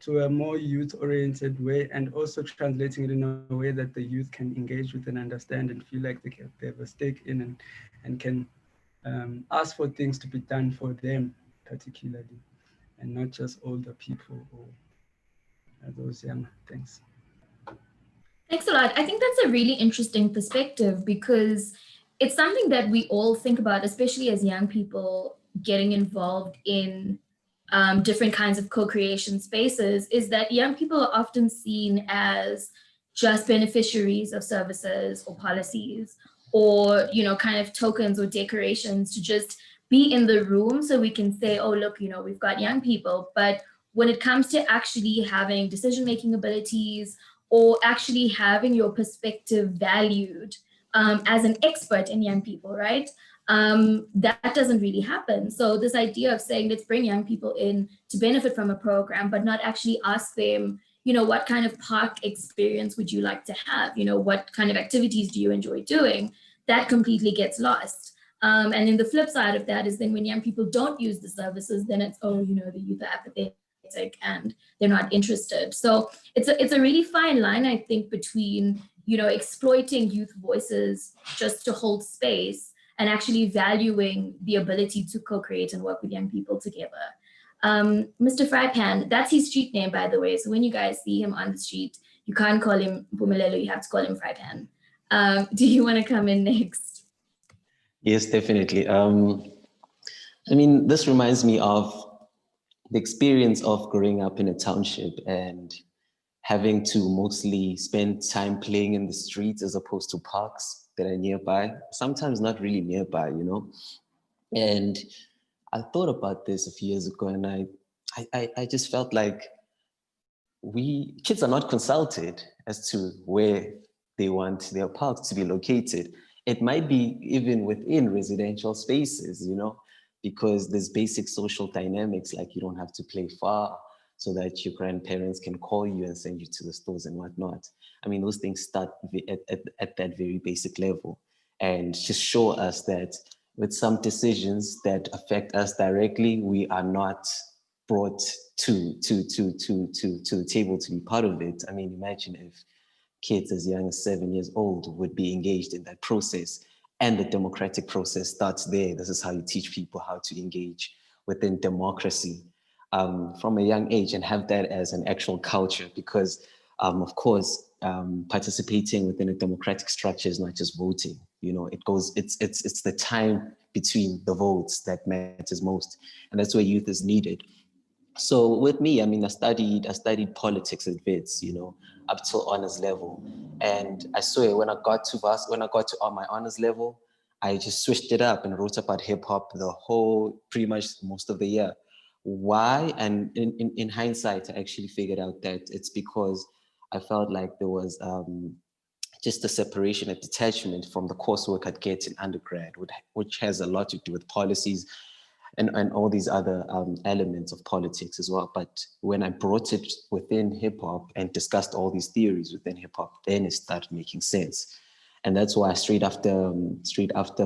to a more youth-oriented way, and also translating it in a way that the youth can engage with and understand and feel like they have a stake in and can ask for things to be done for them particularly, and not just older people or those young things. Thanks a lot. I think that's a really interesting perspective because it's something that we all think about, especially as young people getting involved in different kinds of co-creation spaces, is that young people are often seen as just beneficiaries of services or policies, or, you know, kind of tokens or decorations to just be in the room so we can say, oh, look, you know, we've got young people. But when it comes to actually having decision-making abilities or actually having your perspective valued as an expert in young people, right? That doesn't really happen. So this idea of saying, let's bring young people in to benefit from a program, but not actually ask them, you know, what kind of park experience would you like to have? You know, what kind of activities do you enjoy doing? That completely gets lost. And then the flip side of that is then when young people don't use the services, then it's, oh, you know, the youth are apathetic and they're not interested. So it's a really fine line, I think, between, you know, exploiting youth voices just to hold space and actually valuing the ability to co-create and work with young people together. Mr. Frypan, that's his street name, by the way. So when you guys see him on the street, you can't call him Mpumelelo, you have to call him Frypan. Do you want to come in next? Yes, definitely. I mean, this reminds me of the experience of growing up in a township and having to mostly spend time playing in the streets as opposed to parks that are nearby, sometimes not really nearby, you know. And I thought about this a few years ago, and I just felt like kids are not consulted as to where they want their parks to be located. It might be even within residential spaces, you know, because there's basic social dynamics, like you don't have to play far so that your grandparents can call you and send you to the stores and whatnot. I mean, those things start at that very basic level, and just show us that with some decisions that affect us directly, we are not brought to the table to be part of it. I mean, imagine if kids as young as 7 years old would be engaged in that process, and the democratic process starts there. This is how you teach people how to engage within democracy from a young age, and have that as an actual culture, because of course, participating within a democratic structure is not just voting. You know, it's the time between the votes that matters most, and that's where youth is needed. So with me, I mean, I studied politics at Wits, you know, up till honors level, and I swear when I got to my honors level, I just switched it up and wrote about hip hop pretty much most of the year. Why? And in hindsight, I actually figured out that it's because I felt like there was just a separation, a detachment from the coursework I'd get in undergrad, which has a lot to do with policies and all these other elements of politics as well. But when I brought it within hip hop and discussed all these theories within hip hop, then it started making sense. And that's why straight after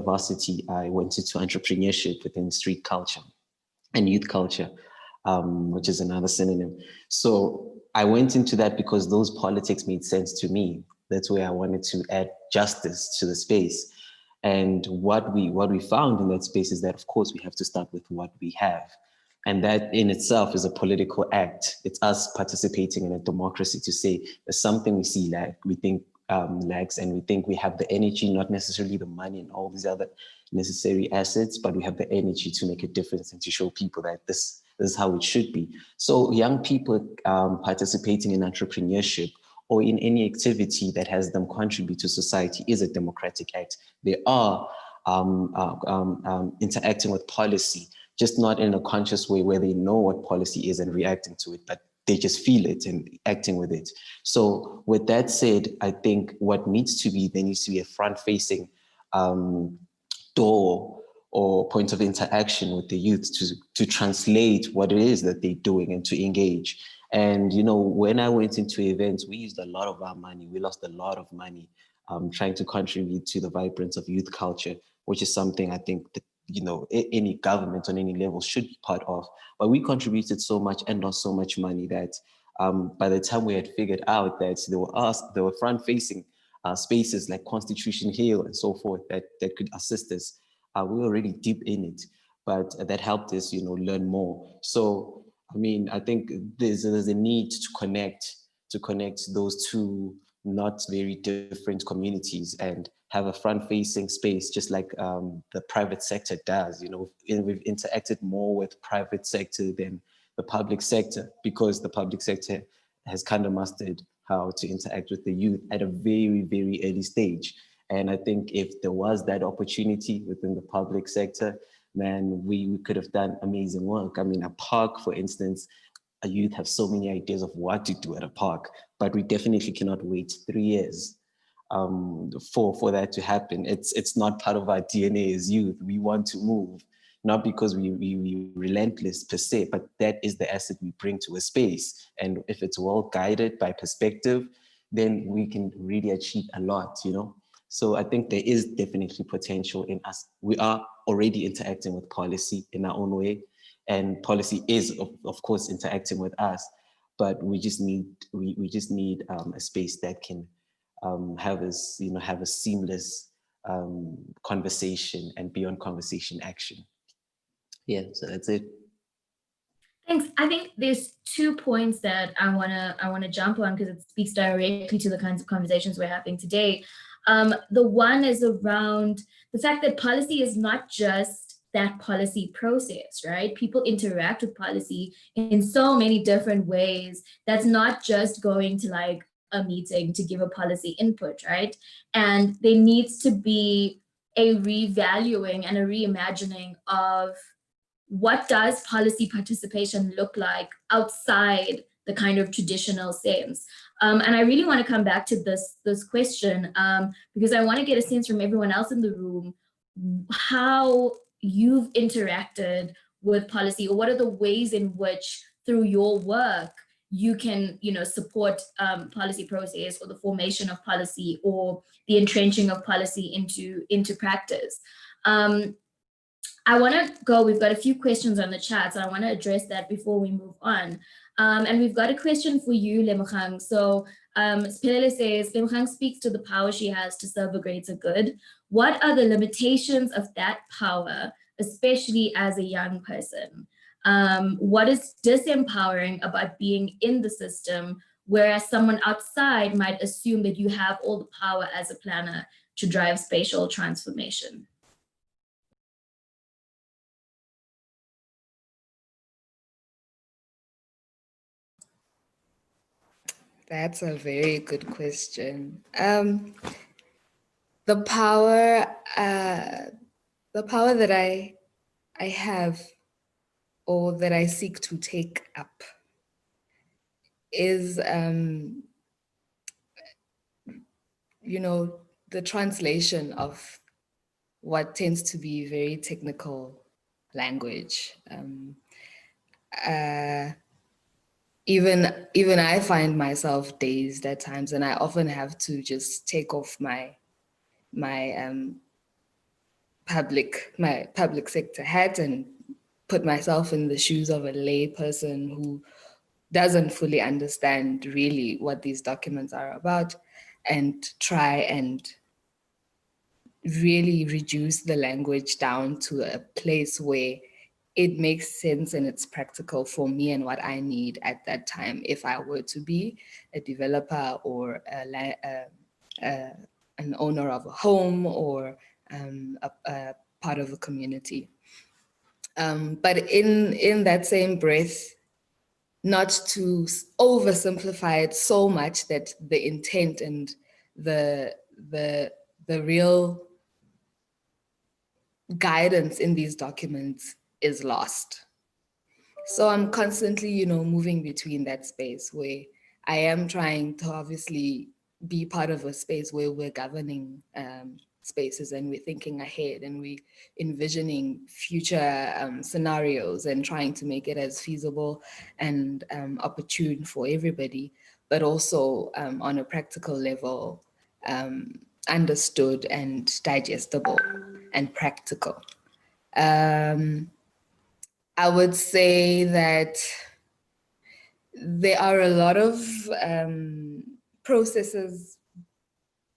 varsity, I went into entrepreneurship within street culture and youth culture, which is another synonym. So I went into that because those politics made sense to me. That's where I wanted to add justice to the space. And what we found in that space is that, of course, we have to start with what we have. And that in itself is a political act. It's us participating in a democracy to say there's something we see we think lacks, and we think we have the energy, not necessarily the money and all these other necessary assets, but we have the energy to make a difference and to show people that this is how it should be. So young people participating in entrepreneurship or in any activity that has them contribute to society is a democratic act. They are interacting with policy, just not in a conscious way where they know what policy is and reacting to it, but they just feel it and acting with it. So with that said, I think what needs to be, there needs to be a front-facing door or point of interaction with the youth to translate what it is that they're doing and to engage. And, you know, when I went into events, we used a lot of our money. We lost a lot of money trying to contribute to the vibrance of youth culture, which is something I think that, you know, any government on any level should be part of. But we contributed so much and lost so much money that by the time we had figured out that there were front-facing spaces like Constitution Hill and so forth that could assist us, we were already deep in it. But that helped us, you know, learn more. So, I mean, I think there's a need to connect those two not very different communities and have a front-facing space, just like the private sector does. You know, we've interacted more with private sector than the public sector, because the public sector has kind of mastered how to interact with the youth at a very, very early stage. And I think if there was that opportunity within the public sector, man, we could have done amazing work. I mean, a park, for instance, a youth have so many ideas of what to do at a park, but we definitely cannot wait 3 years for that to happen. It's not part of our DNA as youth. We want to move, not because we relentless per se, but that is the asset we bring to a space. And if it's well guided by perspective, then we can really achieve a lot, you know? So I think there is definitely potential in us. We are already interacting with policy in our own way, and policy is of course interacting with us, but we just need a space that can have us, you know, have a seamless conversation and beyond conversation action. Yeah, so that's it. Thanks. I think there's 2 points that I wanna jump on because it speaks directly to the kinds of conversations we're having today. The one is around the fact that policy is not just that policy process, right? People interact with policy in so many different ways. That's not just going to like a meeting to give a policy input, right? And there needs to be a revaluing and a reimagining of what does policy participation look like outside the kind of traditional sense. And I really want to come back to this question because I want to get a sense from everyone else in the room how you've interacted with policy, or what are the ways in which through your work you can, you know, support policy process or the formation of policy or the entrenching of policy into practice. I want to go, we've got a few questions on the chat, so I want to address that before we move on. And we've got a question for you, Lemogang. So Siphelele says, Lemogang speaks to the power she has to serve a greater good. What are the limitations of that power, especially as a young person? What is disempowering about being in the system, whereas someone outside might assume that you have all the power as a planner to drive spatial transformation? That's a very good question. The power that I have, or that I seek to take up, is, you know, the translation of what tends to be very technical language. Even I find myself dazed at times, and I often have to just take off my public sector hat and put myself in the shoes of a lay person who doesn't fully understand really what these documents are about, and try and really reduce the language down to a place where it makes sense and it's practical for me and what I need at that time, if I were to be a developer or an owner of a home or a part of a community. But in that same breath, not to oversimplify it so much that the intent and the real guidance in these documents is lost. So I'm constantly, you know, moving between that space where I am trying to obviously be part of a space where we're governing spaces and we're thinking ahead and we're envisioning future scenarios and trying to make it as feasible and opportune for everybody, but also on a practical level, understood and digestible and practical. I would say that there are a lot of processes,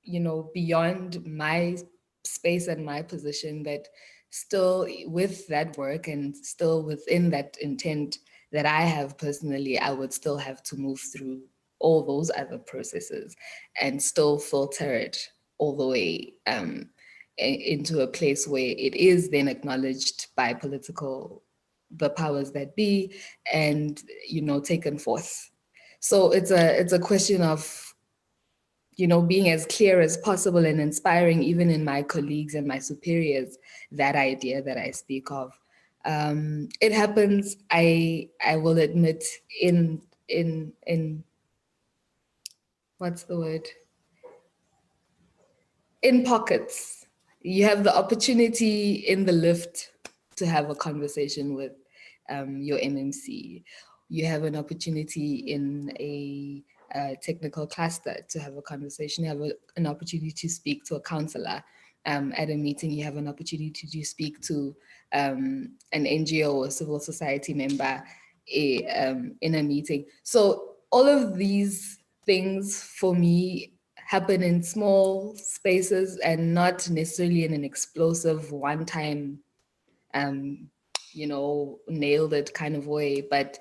you know, beyond my space and my position that still with that work and still within that intent that I have personally, I would still have to move through all those other processes and still filter it all the way into a place where it is then acknowledged by the powers that be, and, you know, taken forth. So it's a question of, you know, being as clear as possible and inspiring even in my colleagues and my superiors, that idea that I speak of. It happens, I will admit, in what's the word? In pockets. You have the opportunity in the lift to have a conversation with your MMC. You have an opportunity in a technical cluster to have a conversation. You have an opportunity to speak to a counselor. At a meeting, you have an opportunity to speak to an NGO or civil society member in a meeting. So all of these things for me happen in small spaces and not necessarily in an explosive one-time, you know, nailed it kind of way, but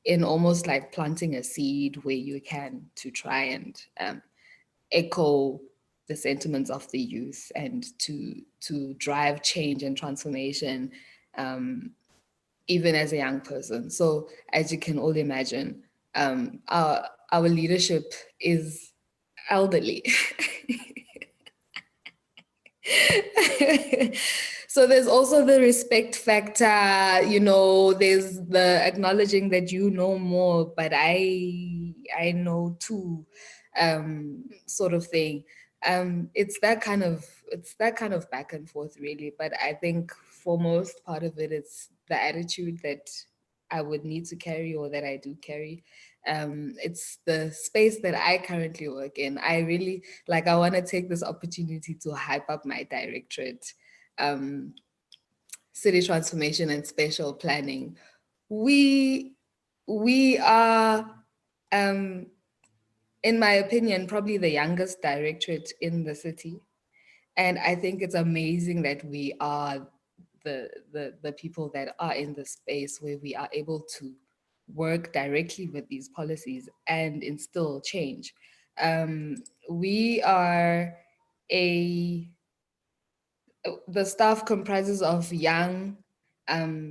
in almost like planting a seed where you can to try and echo the sentiments of the youth and to drive change and transformation even as a young person. So as you can all imagine, our leadership is elderly. So there's also the respect factor, you know, there's the acknowledging that you know more, but I know too, sort of thing. It's that kind of back and forth really, but I think for most part of it, it's the attitude that I would need to carry or that I do carry. It's the space that I currently work in. I really, I want to take this opportunity to hype up my directorate, city transformation and spatial planning. We are, in my opinion, probably the youngest directorate in the city. And I think it's amazing that we are the people that are in the space where we are able to work directly with these policies and instill change. We are the staff comprises of young,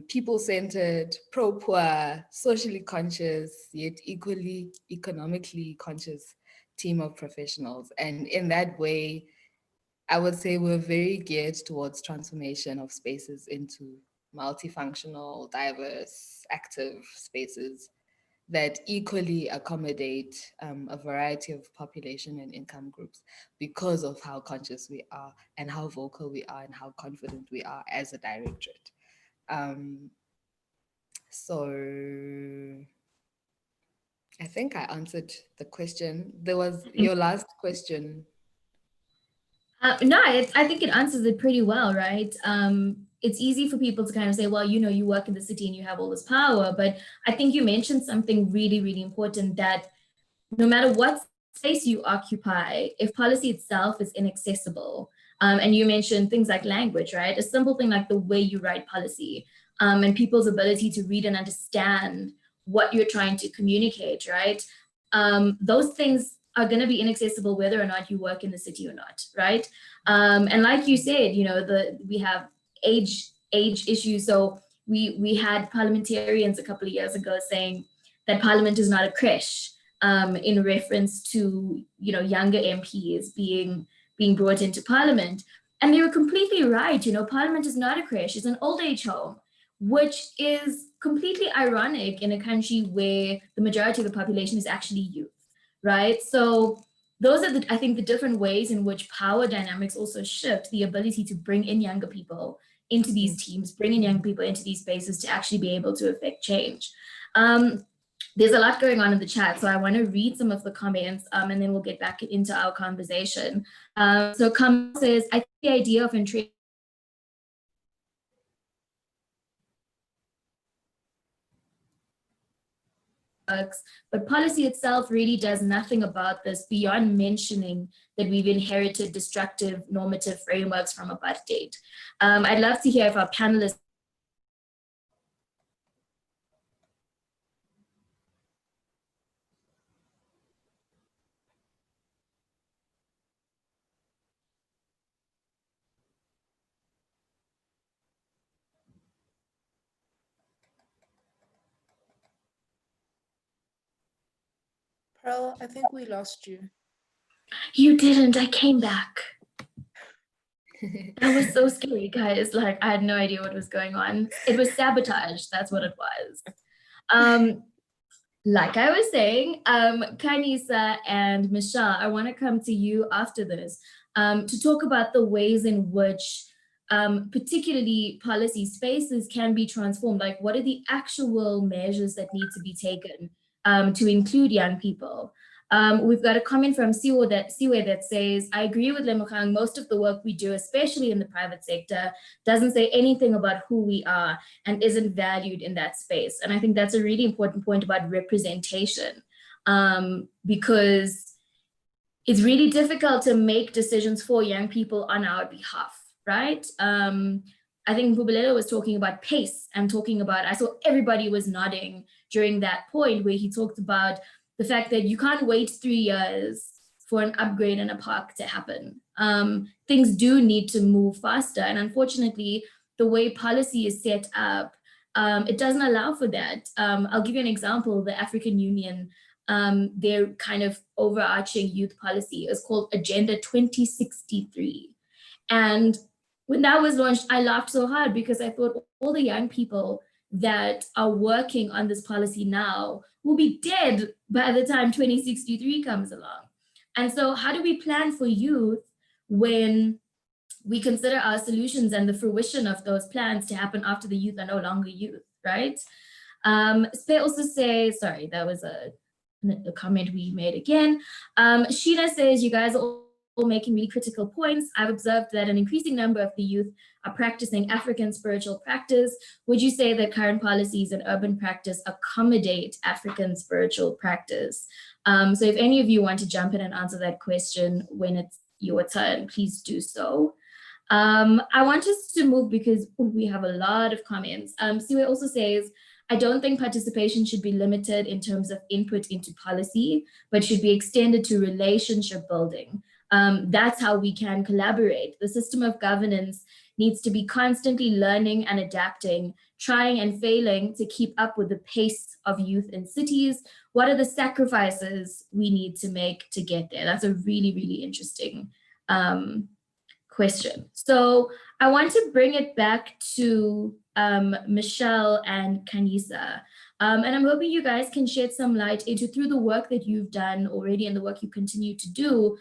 people-centered, pro-poor, socially conscious, yet equally economically conscious team of professionals. And in that way, I would say we're very geared towards transformation of spaces into multifunctional, diverse, active spaces that equally accommodate a variety of population and income groups because of how conscious we are and how vocal we are and how confident we are as a directorate. So I think I answered the question. There was your last question. No, I think it answers it pretty well, right? It's easy for people to kind of say, well, you know, you work in the city and you have all this power, but I think you mentioned something really, really important, that no matter what space you occupy, if policy itself is inaccessible, and you mentioned things like language, right? A simple thing like the way you write policy, and people's ability to read and understand what you're trying to communicate, right? Those things are going to be inaccessible whether or not you work in the city or not, right? And like you said, you know, we have age issues. So we had parliamentarians a couple of years ago saying that Parliament is not a creche, in reference to, you know, younger MPs being brought into Parliament. And they were completely right. You know, Parliament is not a creche, it's an old age home, which is completely ironic in a country where the majority of the population is actually youth, right? So those are I think the different ways in which power dynamics also shift the ability to bring in younger people into these teams, bring in young people into these spaces to actually be able to affect change. There's a lot going on in the chat, so I want to read some of the comments, and then we'll get back into our conversation. So Kamal says, I think the idea of but policy itself really does nothing about this beyond mentioning that we've inherited destructive normative frameworks from apartheid. I'd love to hear if our panelists Pearl, I think we lost you. You didn't, I came back. That was so scary, guys. Like, I had no idea what was going on. It was sabotage, that's what it was. Like I was saying, Khainisa and Michelle, I want to come to you after this to talk about the ways in which particularly policy spaces can be transformed. Like, what are the actual measures that need to be taken to include young people? We've got a comment from Siwe that says, I agree with Lemogang, most of the work we do, especially in the private sector, doesn't say anything about who we are and isn't valued in that space. And I think that's a really important point about representation, because it's really difficult to make decisions for young people on our behalf, right? I think Mbubulelo was talking about pace and talking about, I saw everybody was nodding during that point where he talked about the fact that you can't wait 3 years for an upgrade in a park to happen. Things do need to move faster. And unfortunately, the way policy is set up, it doesn't allow for that. I'll give you an example. The African Union, their kind of overarching youth policy is called Agenda 2063. And when that was launched, I laughed so hard because I thought all the young people that are working on this policy now will be dead by the time 2063 comes along. And so how do we plan for youth when we consider our solutions and the fruition of those plans to happen after the youth are no longer youth, right? Spe also says, sorry, that was a comment we made again. Sheena says, you guys are all making really critical points. I've observed that an increasing number of the youth are practicing African spiritual practice. Would you say that current policies and urban practice accommodate African spiritual practice? So if any of you want to jump in and answer that question when it's your turn, please do so. I want us to move because we have a lot of comments. Siwe also says, I don't think participation should be limited in terms of input into policy, but should be extended to relationship building. That's how we can collaborate. The system of governance needs to be constantly learning and adapting, trying and failing to keep up with the pace of youth in cities. What are the sacrifices we need to make to get there? That's a really, really interesting question. So I want to bring it back to Michelle and Kanisa. And I'm hoping you guys can shed some light into, through the work that you've done already and the work you continue to do,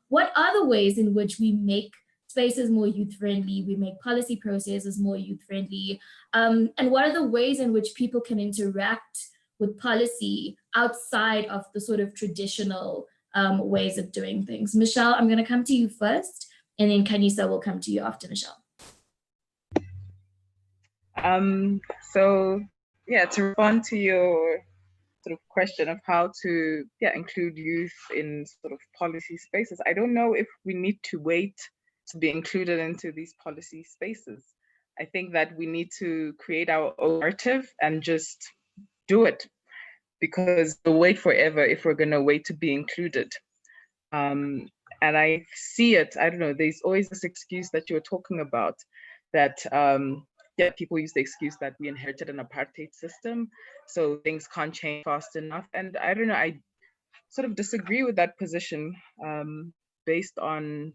what are the ways in which we make spaces more youth-friendly, we make policy processes more youth-friendly, and what are the ways in which people can interact with policy outside of the sort of traditional ways of doing things? Michelle, I'm going to come to you first, and then Kanisa will come to you after Michelle. So yeah, to respond to your sort of question of how to include youth in sort of policy spaces, I don't know if we need to wait to be included into these policy spaces. I think that we need to create our own narrative and just do it, because we'll wait forever if we're going to wait to be included. And I see it, I don't know, there's always this excuse that you were talking about, that people use the excuse that we inherited an apartheid system, so things can't change fast enough. And I don't know, I sort of disagree with that position based on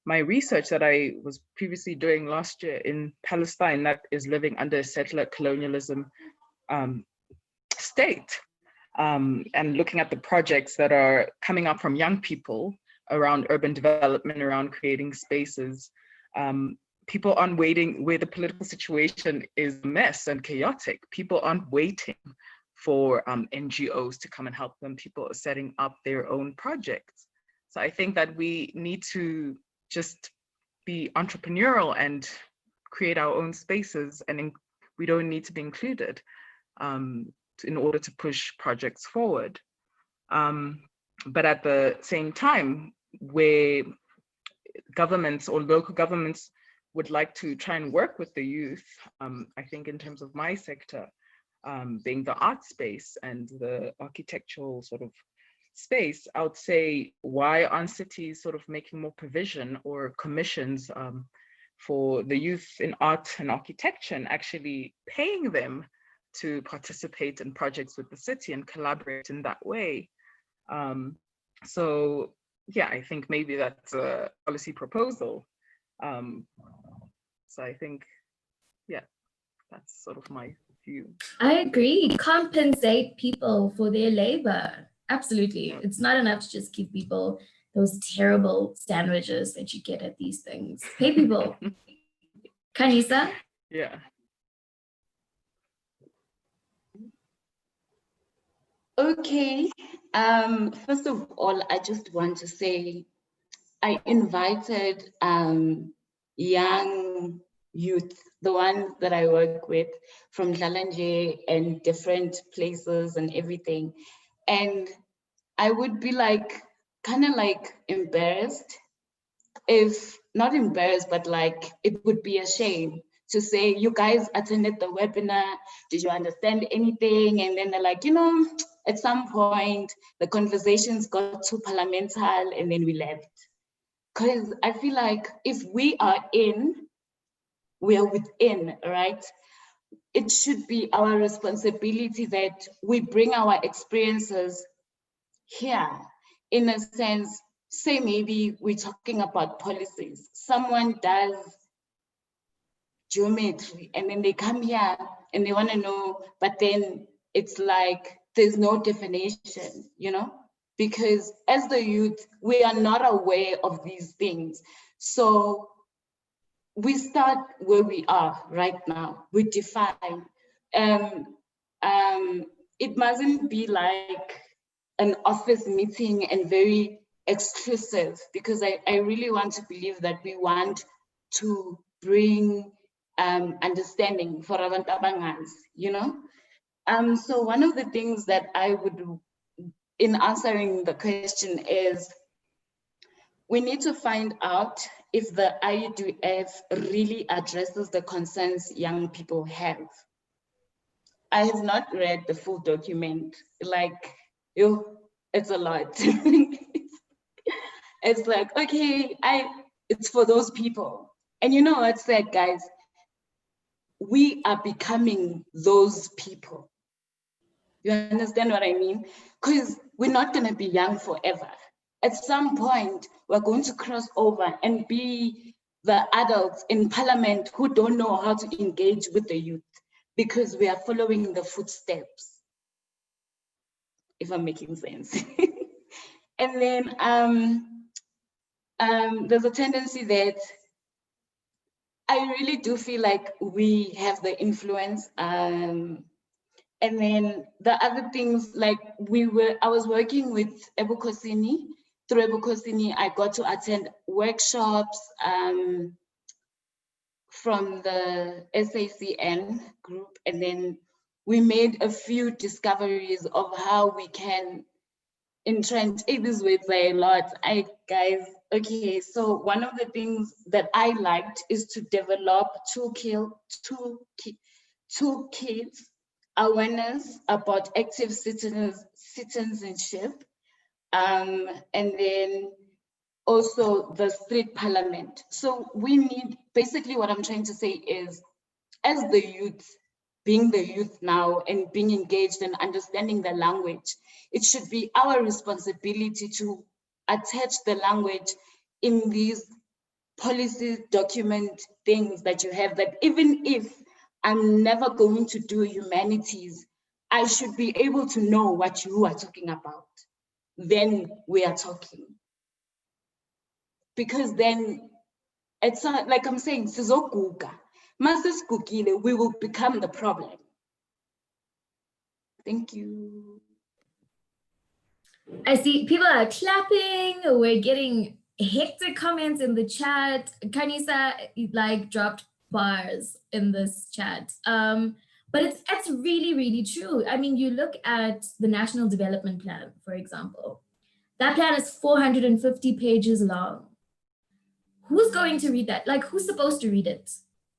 my research that I was previously doing last year in Palestine, that is living under a settler colonialism state, and looking at the projects that are coming up from young people around urban development, around creating spaces. People aren't waiting, where the political situation is a mess and chaotic. People aren't waiting for NGOs to come and help them. People are setting up their own projects. So I think that we need to just be entrepreneurial and create our own spaces, and we don't need to be included in order to push projects forward. But at the same time, where governments or local governments would like to try and work with the youth, I think in terms of my sector, being the art space and the architectural sort of space, I would say, why aren't cities sort of making more provision or commissions for the youth in art and architecture, and actually paying them to participate in projects with the city and collaborate in that way? So yeah, I think maybe that's a policy proposal. So I think, yeah, that's sort of my view. I agree. Compensate people for their labor. Absolutely. It's not enough to just give people those terrible sandwiches that you get at these things. Pay people. Kanisa? Yeah. Okay. First of all, I just want to say I invited young youth, the ones that I work with from Dlalanje and different places and everything. And I would be like, kind of like embarrassed, if not embarrassed, but like it would be a shame to say, you guys attended the webinar, did you understand anything? And then they're like, you know, at some point the conversations got too parliamental and then we left. Because I feel like if we are in, we are within, right? It should be our responsibility that we bring our experiences here. In a sense, say maybe we're talking about policies. Someone does geometry and then they come here and they want to know, but then it's like there's no definition, you know? Because as the youth, we are not aware of these things. So we start where we are right now. We define. It mustn't be like an office meeting and very exclusive, because I really want to believe that we want to bring understanding for abantu abangazi, you know? So one of the things that I would, in answering the question, is we need to find out if the IUDF really addresses the concerns young people have. I have not read the full document. Like, it's a lot. It's like, okay, it's for those people. And you know what's that, guys? We are becoming those people. You understand what I mean? Because we're not gonna be young forever. At some point, we're going to cross over and be the adults in parliament who don't know how to engage with the youth because we are following the footsteps, if I'm making sense. And then there's a tendency that I really do feel like we have the influence. And then the other things, like I was working with Ebukhosini. Through Ebukhosini, I got to attend workshops from the SACN group. And then we made a few discoveries of how we can entrench. This way a lot. Guys, okay, so one of the things that I liked is to develop toolkits awareness about active citizenship, and then also the street parliament. So we need, basically what I'm trying to say is, as the youth, being the youth now and being engaged and understanding the language, it should be our responsibility to attach the language in these policy document things that you have, that even if I'm never going to do humanities, I should be able to know what you are talking about. Then we are talking. Because then it's not, like I'm saying, sizoguga. Masses kukile, we will become the problem. Thank you. I see people are clapping. We're getting hectic comments in the chat. Kanisa like dropped bars in this chat. But it's really, really true. I mean, you look at the National Development Plan, for example. That plan is 450 pages long. Who's going to read that? Like, who's supposed to read it,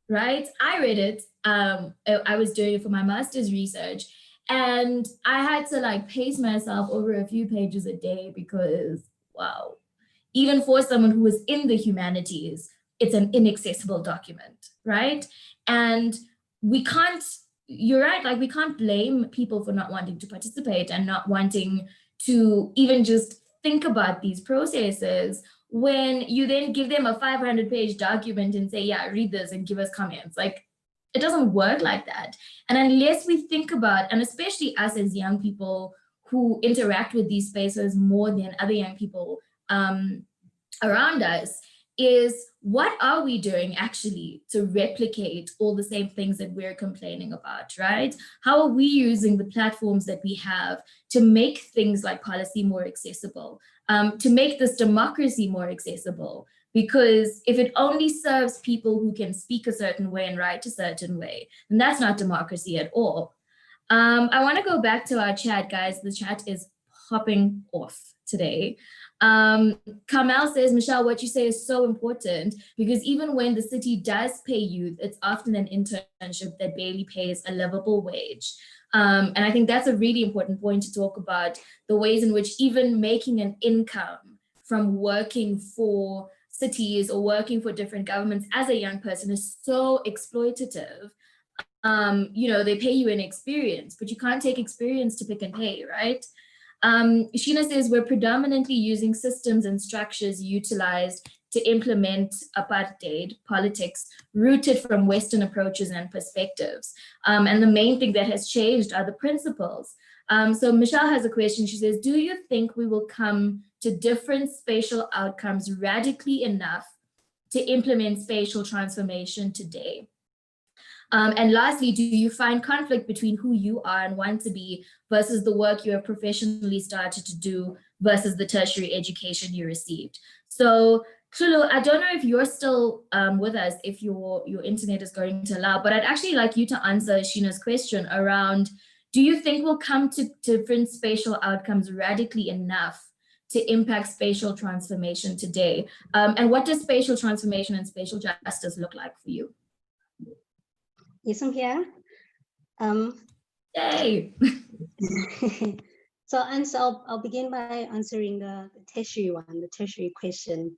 right? I read it. I was doing it for my master's research, and I had to like pace myself over a few pages a day because, wow, even for someone who is in the humanities, it's an inaccessible document, right? And we can't, you're right, like we can't blame people for not wanting to participate and not wanting to even just think about these processes when you then give them a 500-page document and say, yeah, read this and give us comments. Like, it doesn't work like that. And unless we think about, and especially us as young people who interact with these spaces more than other young people around us, is what are we doing actually to replicate all the same things that we're complaining about, right? How are we using the platforms that we have to make things like policy more accessible, to make this democracy more accessible? Because if it only serves people who can speak a certain way and write a certain way, then that's not democracy at all. I want to go back to our chat, guys. The chat is popping off today. Kamal says, Michelle, what you say is so important, because even when the city does pay youth, it's often an internship that barely pays a livable wage. And I think that's a really important point to talk about, the ways in which even making an income from working for cities or working for different governments as a young person is so exploitative. They pay you an experience, but you can't take experience to pick and pay, right? Sheena says we're predominantly using systems and structures utilized to implement apartheid politics rooted from Western approaches and perspectives. And the main thing that has changed are the principles. So Michelle has a question. She says, do you think we will come to different spatial outcomes radically enough to implement spatial transformation today? And lastly, do you find conflict between who you are and want to be versus the work you have professionally started to do versus the tertiary education you received? So Tlulu, I don't know if you're still with us, if your internet is going to allow, but I'd actually like you to answer Sheena's question around, do you think we'll come to different spatial outcomes radically enough to impact spatial transformation today? And what does spatial transformation and spatial justice look like for you? Yes, I'm here. Yay! So I'll begin by answering the tertiary question.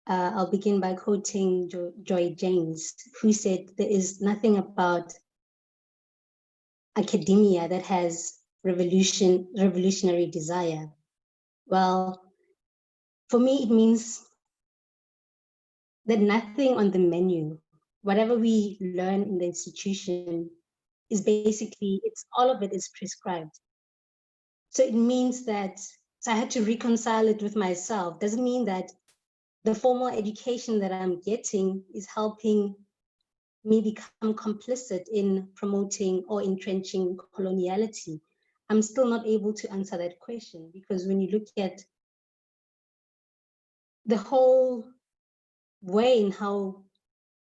I'll begin by quoting Joy James, who said there is nothing about academia that has revolutionary desire. Well, for me, it means that nothing on the menu, whatever we learn in the institution, is basically, all of it is prescribed. So it means that, so I had to reconcile it with myself. Doesn't mean that the formal education that I'm getting is helping me become complicit in promoting or entrenching coloniality. I'm still not able to answer that question, because when you look at the whole way in how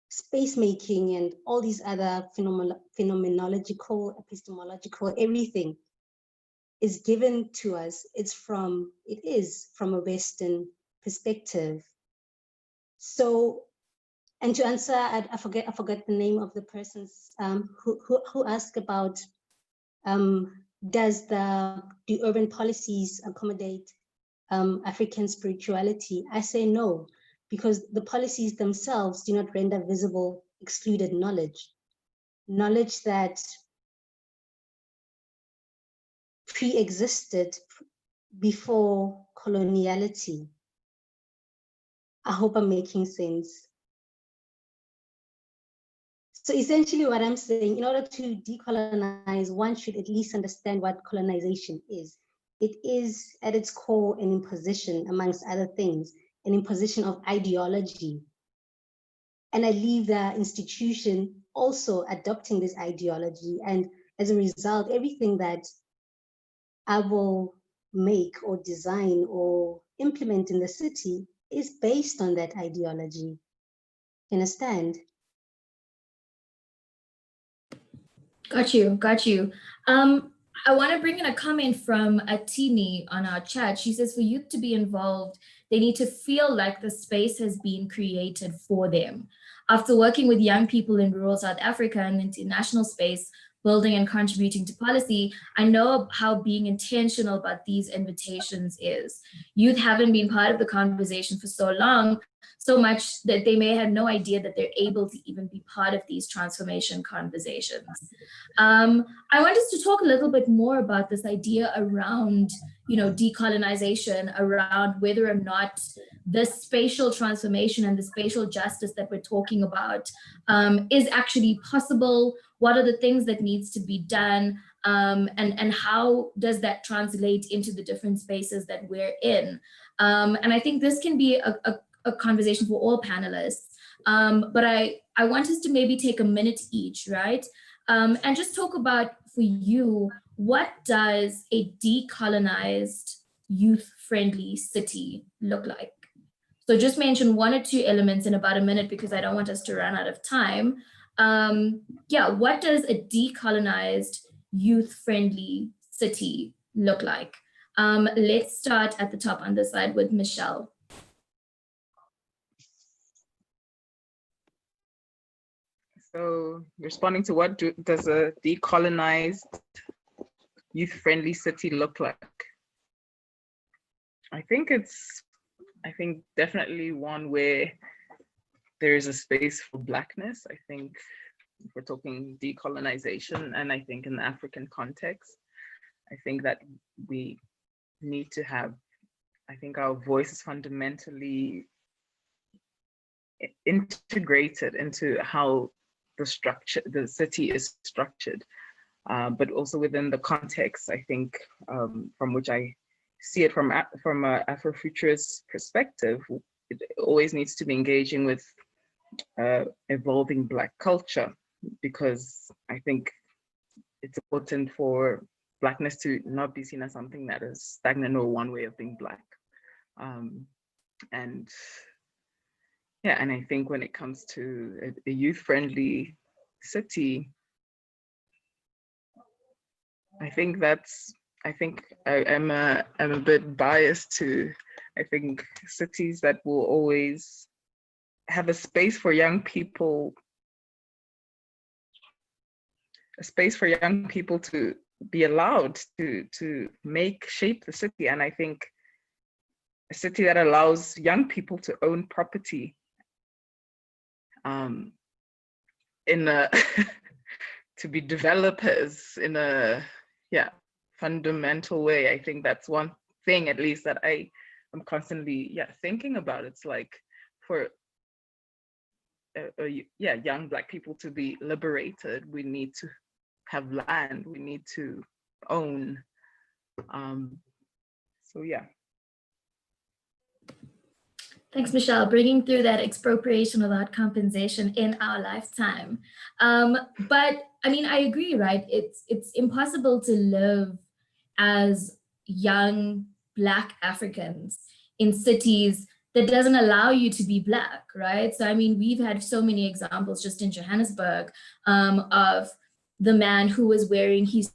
space making and all these other phenomenological, epistemological, everything is given to us, it is from a Western perspective. So, and to answer, I forget the name of the persons who asked about, do urban policies accommodate African spirituality? I say no, because the policies themselves do not render visible excluded knowledge that pre-existed before coloniality. I hope I'm making sense. So essentially what I'm saying, in order to decolonize, one should at least understand what colonization is. It is at its core an imposition, amongst other things, an imposition of ideology. And I leave the institution also adopting this ideology. And as a result, everything that I will make or design or implement in the city is based on that ideology. Understand? Got you. I want to bring in a comment from Atini on our chat. She says, for youth to be involved, they need to feel like the space has been created for them. After working with young people in rural South Africa and international space, building and contributing to policy, I know how being intentional about these invitations is. Youth haven't been part of the conversation for so long, so much that they may have no idea that they're able to even be part of these transformation conversations. I want us to talk a little bit more about this idea around, decolonization, around whether or not the spatial transformation and the spatial justice that we're talking about is actually possible. What are the things that needs to be done? And how does that translate into the different spaces that we're in? And I think this can be a conversation for all panelists. But I want us to maybe take a minute each, right? And just talk about, for you, what does a decolonized, youth-friendly city look like? So just mention one or two elements in about a minute, because I don't want us to run out of time. What does a decolonized, youth-friendly city look like? Let's start at the top on this side with Michelle. So responding to what does a decolonized, youth-friendly city look like? I think it's I think definitely one where there is a space for Blackness. I think if we're talking decolonization, and I think in the African context, I think that we need to have, I think our voice is fundamentally integrated into how the city is structured, but also within the context, I think, from which I see it from an Afrofuturist perspective, it always needs to be engaging with evolving Black culture, because I think it's important for Blackness to not be seen as something that is stagnant or one way of being Black. And yeah, and I think when it comes to a youth-friendly city, I think I'm a bit biased to, I think, cities that will always have a space for young people, to be allowed to shape the city. And I think a city that allows young people to own property to be developers in a fundamental way. I think that's one thing, at least, that I am constantly thinking about. It's like for young Black people to be liberated, we need to have land, we need to own. So yeah. Thanks, Michelle, bringing through that expropriation without compensation in our lifetime. But I mean, I agree, right? It's impossible to live as young Black Africans in cities that doesn't allow you to be Black, right? So I mean, we've had so many examples just in Johannesburg of the man who was wearing his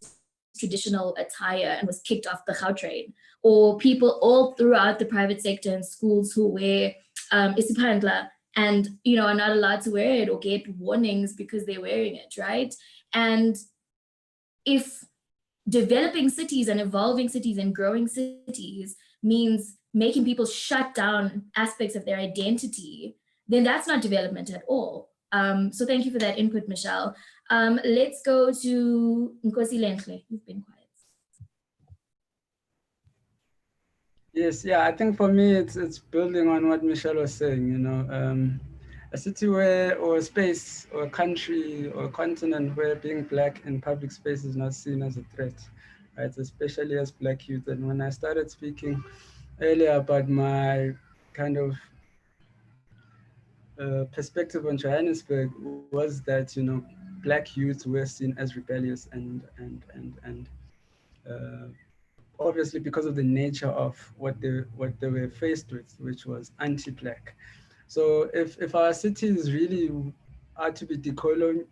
traditional attire and was kicked off the Gautrain, or people all throughout the private sector and schools who wear isiphandla and are not allowed to wear it or get warnings because they're wearing it, right? And if developing cities and evolving cities and growing cities means making people shut down aspects of their identity, then that's not development at all. So thank you for that input, Michelle. Let's go to Nkosi Lenhle. You've been quiet. Yes, yeah, I think for me, it's building on what Michelle was saying, a city where, or a space, or a country, or a continent where being Black in public space is not seen as a threat, right? Especially as Black youth. And when I started speaking earlier about my kind of perspective on Johannesburg, was that, Black youth were seen as rebellious and obviously because of the nature of what they were faced with, which was anti-Black. So if our cities really are to be decolonized,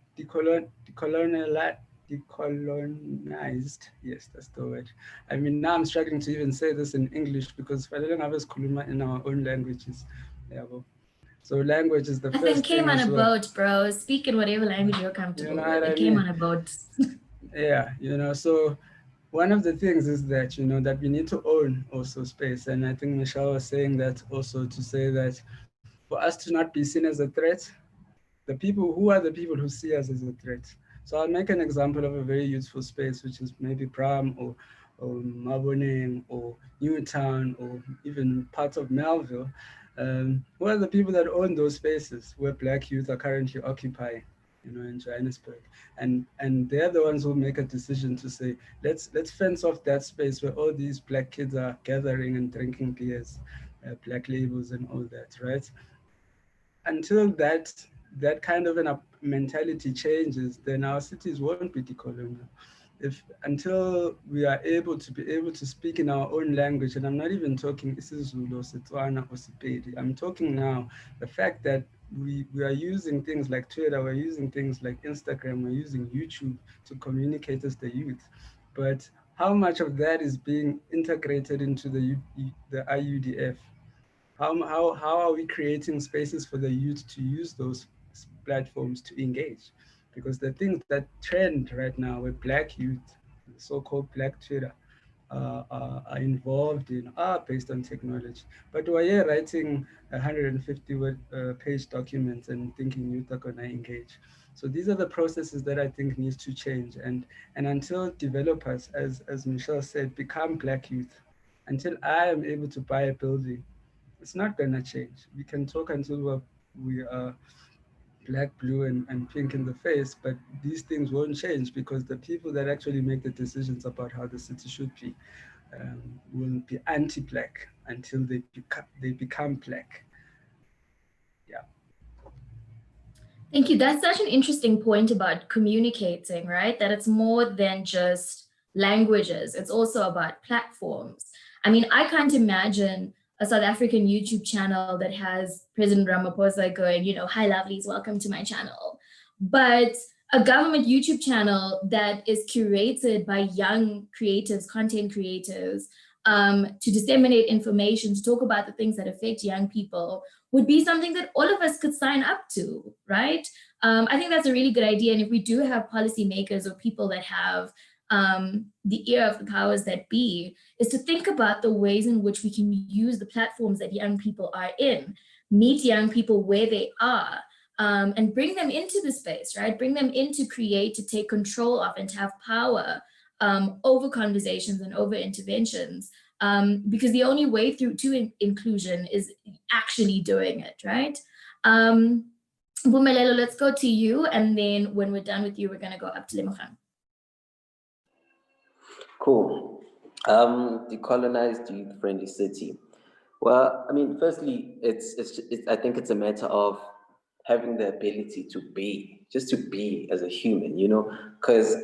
yes, that's the word. I mean, now I'm struggling to even say this in English because I don't have a in our own languages. Yeah, well, so language is the first thing. I think came on a boat, bro. Speak in whatever language you're comfortable with. It came on a boat. Yeah, so one of the things is that, that we need to own also space. And I think Michelle was saying that also, to say that for us to not be seen as a threat, who are the people who see us as a threat? So I'll make an example of a very useful space, which is maybe Bram or Maboneng or Newtown or even parts of Melville. Who are the people that own those spaces where Black youth are currently occupying? In Johannesburg, and they're the ones who make a decision to say, let's fence off that space where all these Black kids are gathering and drinking beers, Black labels and all that, right? Until that kind of a mentality changes, then our cities won't be decolonial. Until we are able to speak in our own language, and I'm not even talking isiZulu or Setswana or Sepedi. I'm talking now the fact that we are using things like Twitter, we're using things like Instagram, we're using YouTube to communicate as the youth. But how much of that is being integrated into the IUDF? How are we creating spaces for the youth to use those platforms to engage? Because the things that trend right now with Black youth, so-called Black Twitter, are involved in are based on technology. But we're here writing 150 page documents and thinking youth are going to engage. So these are the processes that I think needs to change. And until developers, as Michelle said, become Black youth, until I am able to buy a building, it's not going to change. We can talk until we are black, blue, and pink in the face, but these things won't change because the people that actually make the decisions about how the city should be will be anti-black until they become black. Yeah. Thank you. That's such an interesting point about communicating, right? That it's more than just languages. It's also about platforms. I mean, I can't imagine a South African YouTube channel that has President Ramaphosa going, you know, hi lovelies, welcome to my channel. But a government YouTube channel that is curated by young creatives, content creators, to disseminate information, to talk about the things that affect young people would be something that all of us could sign up to, right? I think that's a really good idea. And if we do have policymakers or people that have the ear of the powers that be, is to think about the ways in which we can use the platforms that young people are in, meet young people where they are, and bring them into the space, right? Bring them in to create, to take control of, and to have power over conversations and over interventions. Because the only way through to inclusion is actually doing it, right? Bumelelo, let's go to you. And then when we're done with you, we're gonna go up to Lemogang. Cool. Decolonized youth-friendly city. Well, I mean, firstly, I think it's a matter of having the ability to be, just to be as a human, you know, because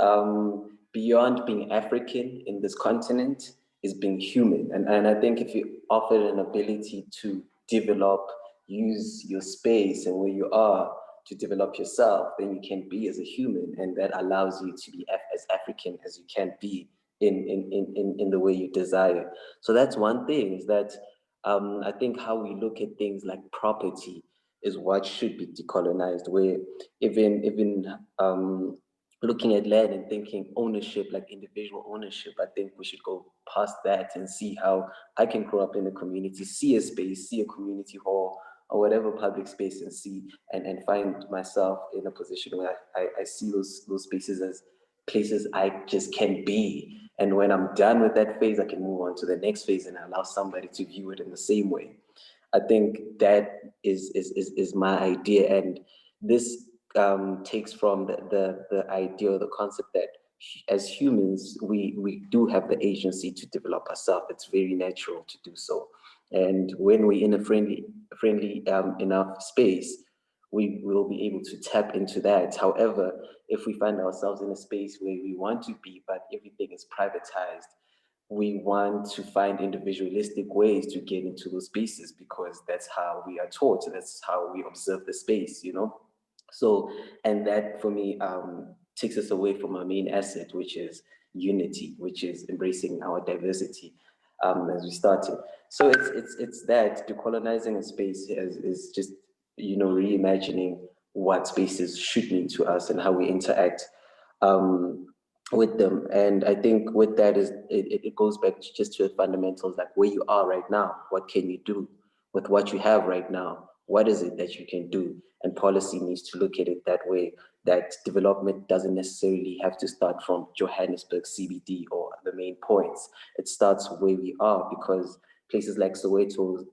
beyond being African in this continent is being human. And I think if you offer an ability to develop, use your space and where you are to develop yourself, then you can be as a human, and that allows you to be as African as you can be in the way you desire. So that's one thing, is that I think how we look at things like property is what should be decolonized, where even looking at land and thinking ownership, like individual ownership, I think we should go past that and see how I can grow up in a community, see a space, see a community hall or whatever public space, and see and find myself in a position where I see those spaces as places I just can be. And when I'm done with that phase, I can move on to the next phase and allow somebody to view it in the same way. I think that is my idea, and this takes from the idea or the concept that as humans we do have the agency to develop ourselves. It's very natural to do so, and when we're in a friendly enough space, we will be able to tap into that. However, if we find ourselves in a space where we want to be, but everything is privatized, we want to find individualistic ways to get into those spaces because that's how we are taught. That's how we observe the space, you know? So, and that for me takes us away from our main asset, which is unity, which is embracing our diversity as we started. So it's that decolonizing a space is just, you know, reimagining what spaces should mean to us and how we interact with them. And I think with that is it goes back just to the fundamentals, like where you are right now, what can you do with what you have right now? What is it that you can do? And policy needs to look at it that way, that development doesn't necessarily have to start from Johannesburg CBD or the main points. It starts where we are, because places like Soweto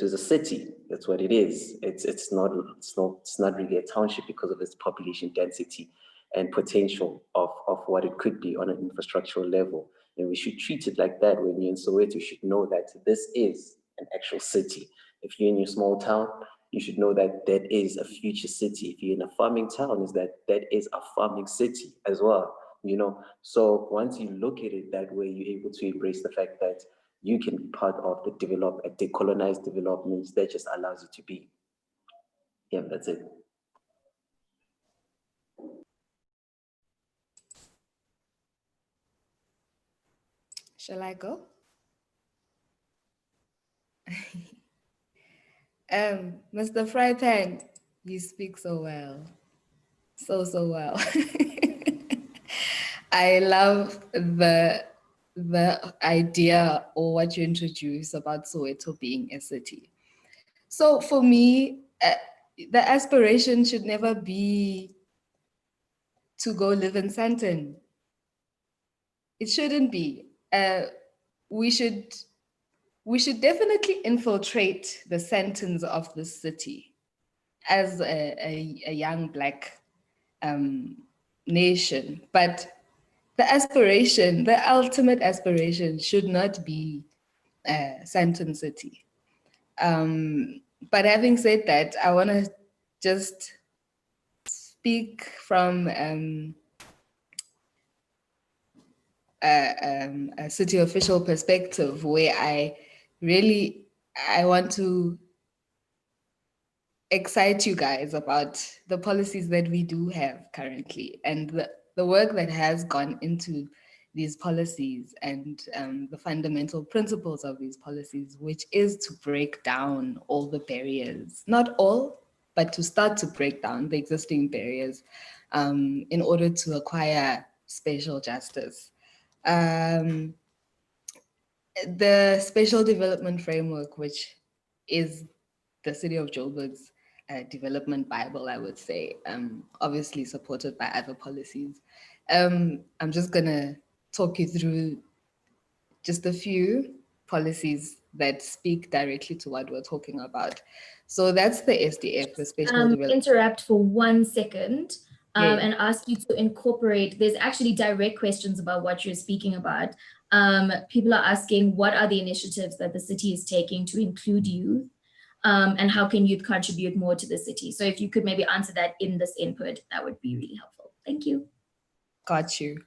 is a city. That's what it is. It's not really a township because of its population density and potential of what it could be on an infrastructural level. And we should treat it like that. When you're in Soweto, you should know that this is an actual city. If you're in your small town, you should know that that is a future city. If you're in a farming town, is that is a farming city as well, you know? So once you look at it that way, you're able to embrace the fact that you can be part of the decolonized developments that just allows you to be. Yeah, that's it. Shall I go? Mr. Frypan, you speak so well. So well. I love the the idea or what you introduced about Soweto being a city. So for me, the aspiration should never be to go live in Sandton. It shouldn't be. We should definitely infiltrate the Sandtons of the city as a young Black nation. But the aspiration, the ultimate aspiration should not be Sandton City. But having said that, I want to just speak from a city official perspective, where I want to excite you guys about the policies that we do have currently and the work that has gone into these policies and the fundamental principles of these policies, which is to break down all the barriers, not all, but to start to break down the existing barriers in order to acquire spatial justice. The spatial development framework, which is the City of Joburg's development Bible, I would say, obviously supported by other policies. I'm just gonna talk you through just a few policies that speak directly to what we're talking about. So that's the SDF, the Spatial Development. Interrupt for 1 second and ask you to incorporate, there's actually direct questions about what you're speaking about. People are asking, what are the initiatives that the city is taking to include youth? And how can youth contribute more to the city? So if you could maybe answer that in this input, that would be really helpful. Thank you. Got you.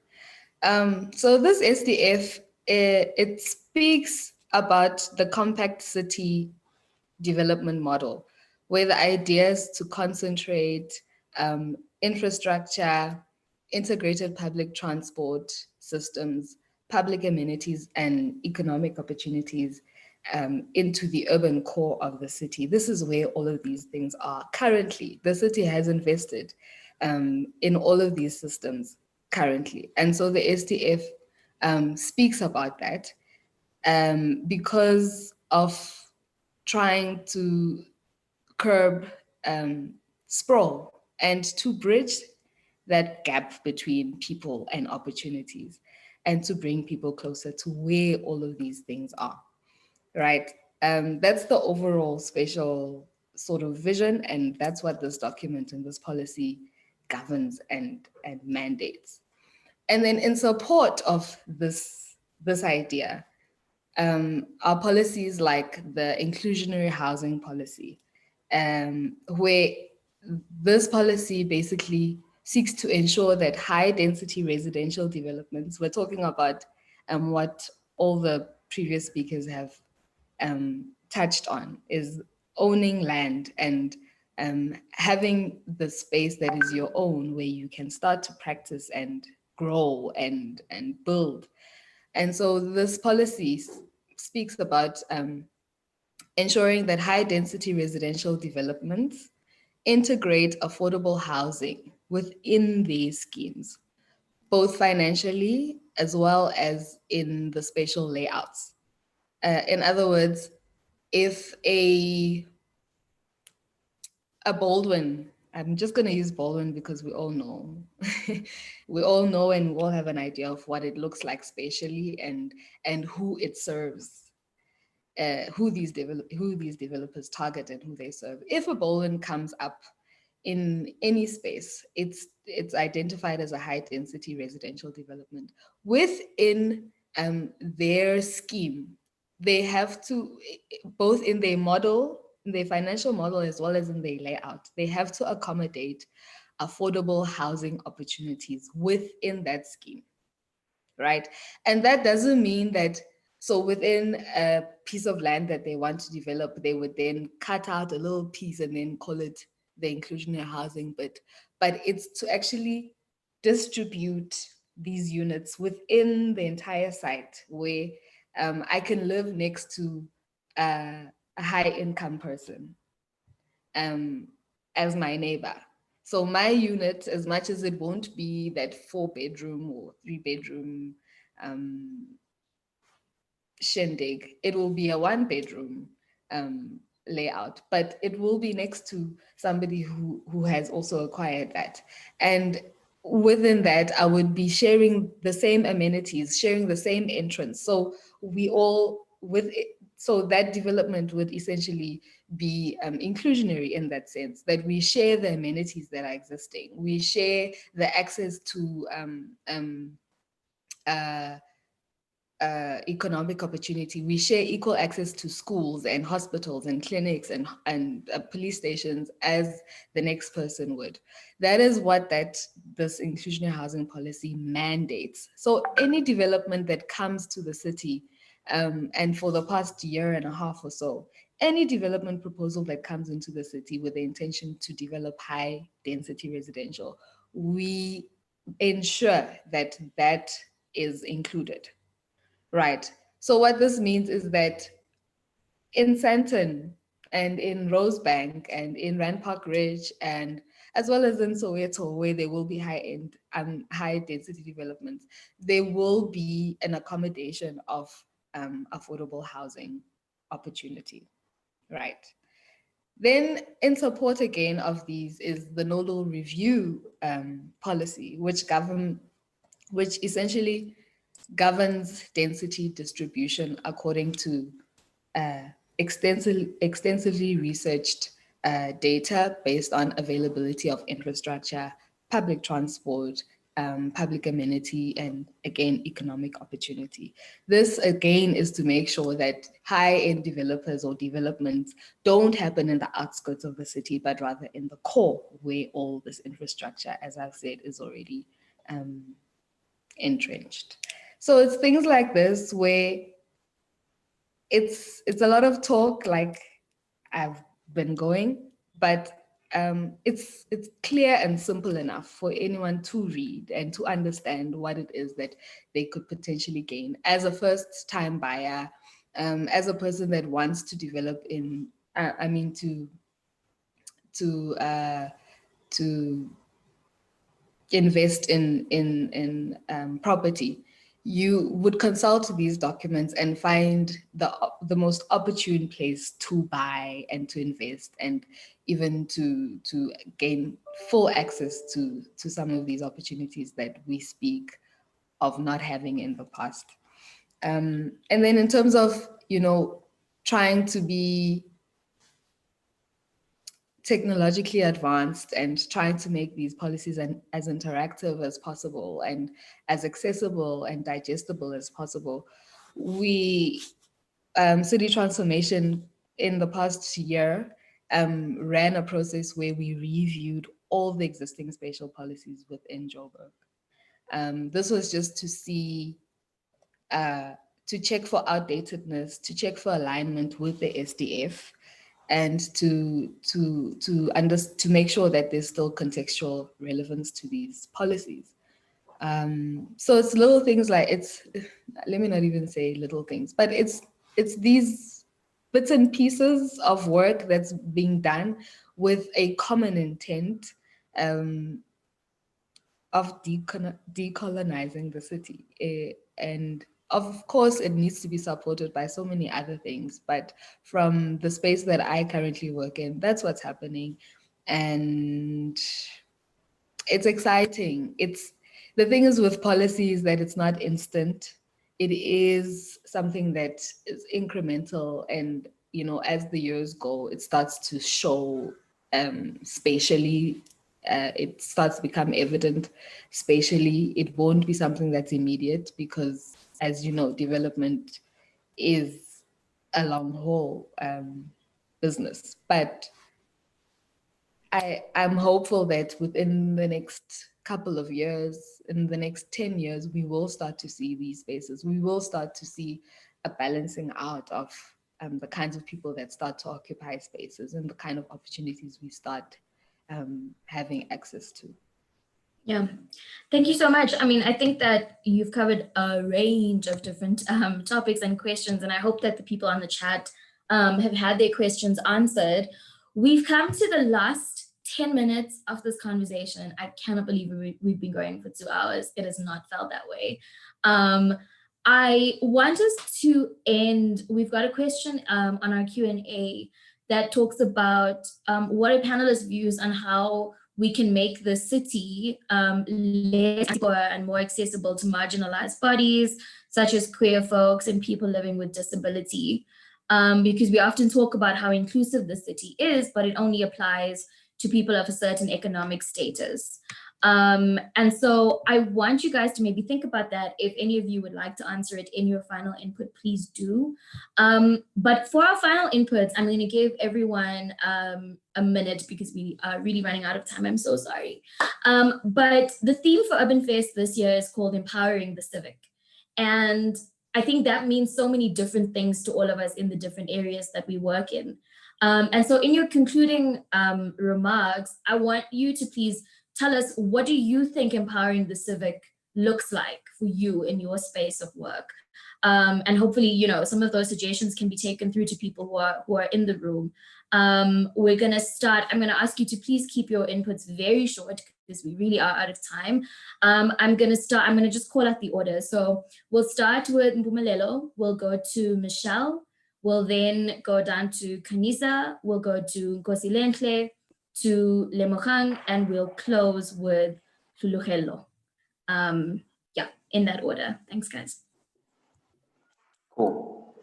So this SDF, it speaks about the compact city development model, where the idea is to concentrate infrastructure, integrated public transport systems, public amenities, and economic opportunities into the urban core of the city. This is where all of these things are currently. The city has invested in all of these systems currently. And so the SDF speaks about that because of trying to curb sprawl and to bridge that gap between people and opportunities and to bring people closer to where all of these things are, right? That's the overall spatial sort of vision, and that's what this document and this policy governs and mandates. And then in support of this idea, our policies like the inclusionary housing policy, where this policy basically seeks to ensure that high density residential developments, we're talking about what all the previous speakers have touched on, is owning land and having the space that is your own, where you can start to practice and grow and build. And so this policy speaks about ensuring that high density residential developments integrate affordable housing within these schemes, both financially as well as in the spatial layouts. In other words, if a Baldwin, I'm just going to use Baldwin because we all know, we all know and we all have an idea of what it looks like spatially and who it serves, who these developers target and who they serve. If a Baldwin comes up in any space, it's identified as a high density residential development. Within their scheme, they have to, both in their model, their financial model as well as in their layout, they have to accommodate affordable housing opportunities within that scheme, right? And that doesn't mean that, so within a piece of land that they want to develop, they would then cut out a little piece and then call it the inclusionary housing bit, but it's to actually distribute these units within the entire site where I can live next to a high income person as my neighbor. So my unit, as much as it won't be that 4-bedroom or 3-bedroom shindig. It will be a 1-bedroom layout, but it will be next to somebody who has also acquired that. And within that, I would be sharing the same amenities, sharing the same entrance. So we all so that development would essentially be inclusionary in that sense, that we share the amenities that are existing. We share the access to economic opportunity. We share equal access to schools and hospitals and clinics and police stations as the next person would. That is what this inclusionary housing policy mandates. So any development that comes to the city, and for the past year and a half or so, any development proposal that comes into the city with the intention to develop high density residential, we ensure that that is included. Right. So what this means is that in Sandton and in Rosebank and in Rand Park Ridge, and as well as in Soweto, where there will be high-end high density developments, there will be an accommodation of affordable housing opportunity. Right. Then in support again of these is the nodal review policy, which essentially governs density distribution according to extensively researched data based on availability of infrastructure, public transport, public amenity, and again, economic opportunity. This again is to make sure that high-end developers or developments don't happen in the outskirts of the city, but rather in the core where all this infrastructure, as I've said, is already entrenched. So it's things like this where it's a lot of talk, like I've been going, but it's clear and simple enough for anyone to read and to understand what it is that they could potentially gain as a first-time buyer, as a person that wants to develop in, to invest in property. You would consult these documents and find the most opportune place to buy and to invest, and even to gain full access to some of these opportunities that we speak of not having in the past. And then in terms of, trying to be technologically advanced and trying to make these policies as interactive as possible and as accessible and digestible as possible. We, City Transformation in the past year ran a process where we reviewed all the existing spatial policies within Joburg. This was just to see, to check for outdatedness, to check for alignment with the SDF, and to make sure that there's still contextual relevance to these policies. So it's little things like, let me not even say little things, but it's these bits and pieces of work that's being done with a common intent of decolonizing the city. And of course, it needs to be supported by so many other things, but from the space that I currently work in, that's what's happening. And it's exciting. The thing is with policies that it's not instant. It is something that is incremental, and as the years go, it starts to show spatially. It starts to become evident spatially. It won't be something that's immediate because, as you know, development is a long haul business. But I'm hopeful that within the next couple of years, in the next 10 years, we will start to see these spaces. We will start to see a balancing out of the kinds of people that start to occupy spaces and the kind of opportunities we start having access to. Yeah, thank you so much. I mean, I think that you've covered a range of different topics and questions, and I hope that the people on the chat have had their questions answered. We've come to the last 10 minutes of this conversation. I cannot believe we've been going for 2 hours. It has not felt that way. I want us to end, we've got a question on our Q&A that talks about what are panelists' views on how we can make the city less poor and more accessible to marginalized bodies, such as queer folks and people living with disability. Because we often talk about how inclusive the city is, but it only applies to people of a certain economic status. And so I want you guys to maybe think about that. If any of you would like to answer it in your final input, please do. But for our final inputs, I'm going to give everyone a minute because we are really running out of time. I'm so sorry. But the theme for Urban Fest this year is called Empowering the Civic. And I think that means so many different things to all of us in the different areas that we work in. And so in your concluding remarks, I want you to please tell us, what do you think empowering the civic looks like for you in your space of work? And hopefully, you know, some of those suggestions can be taken through to people who are in the room. We're gonna start, I'm gonna ask you to please keep your inputs very short because we really are out of time. I'm gonna just call out the order. So we'll start with Mpumelelo, we'll go to Michelle, we'll then go down to Kanisa, we'll go to Nkosi Lenhle, to Lemogang, and we'll close with Hluluhello. Yeah, in that order. Thanks, guys. Cool.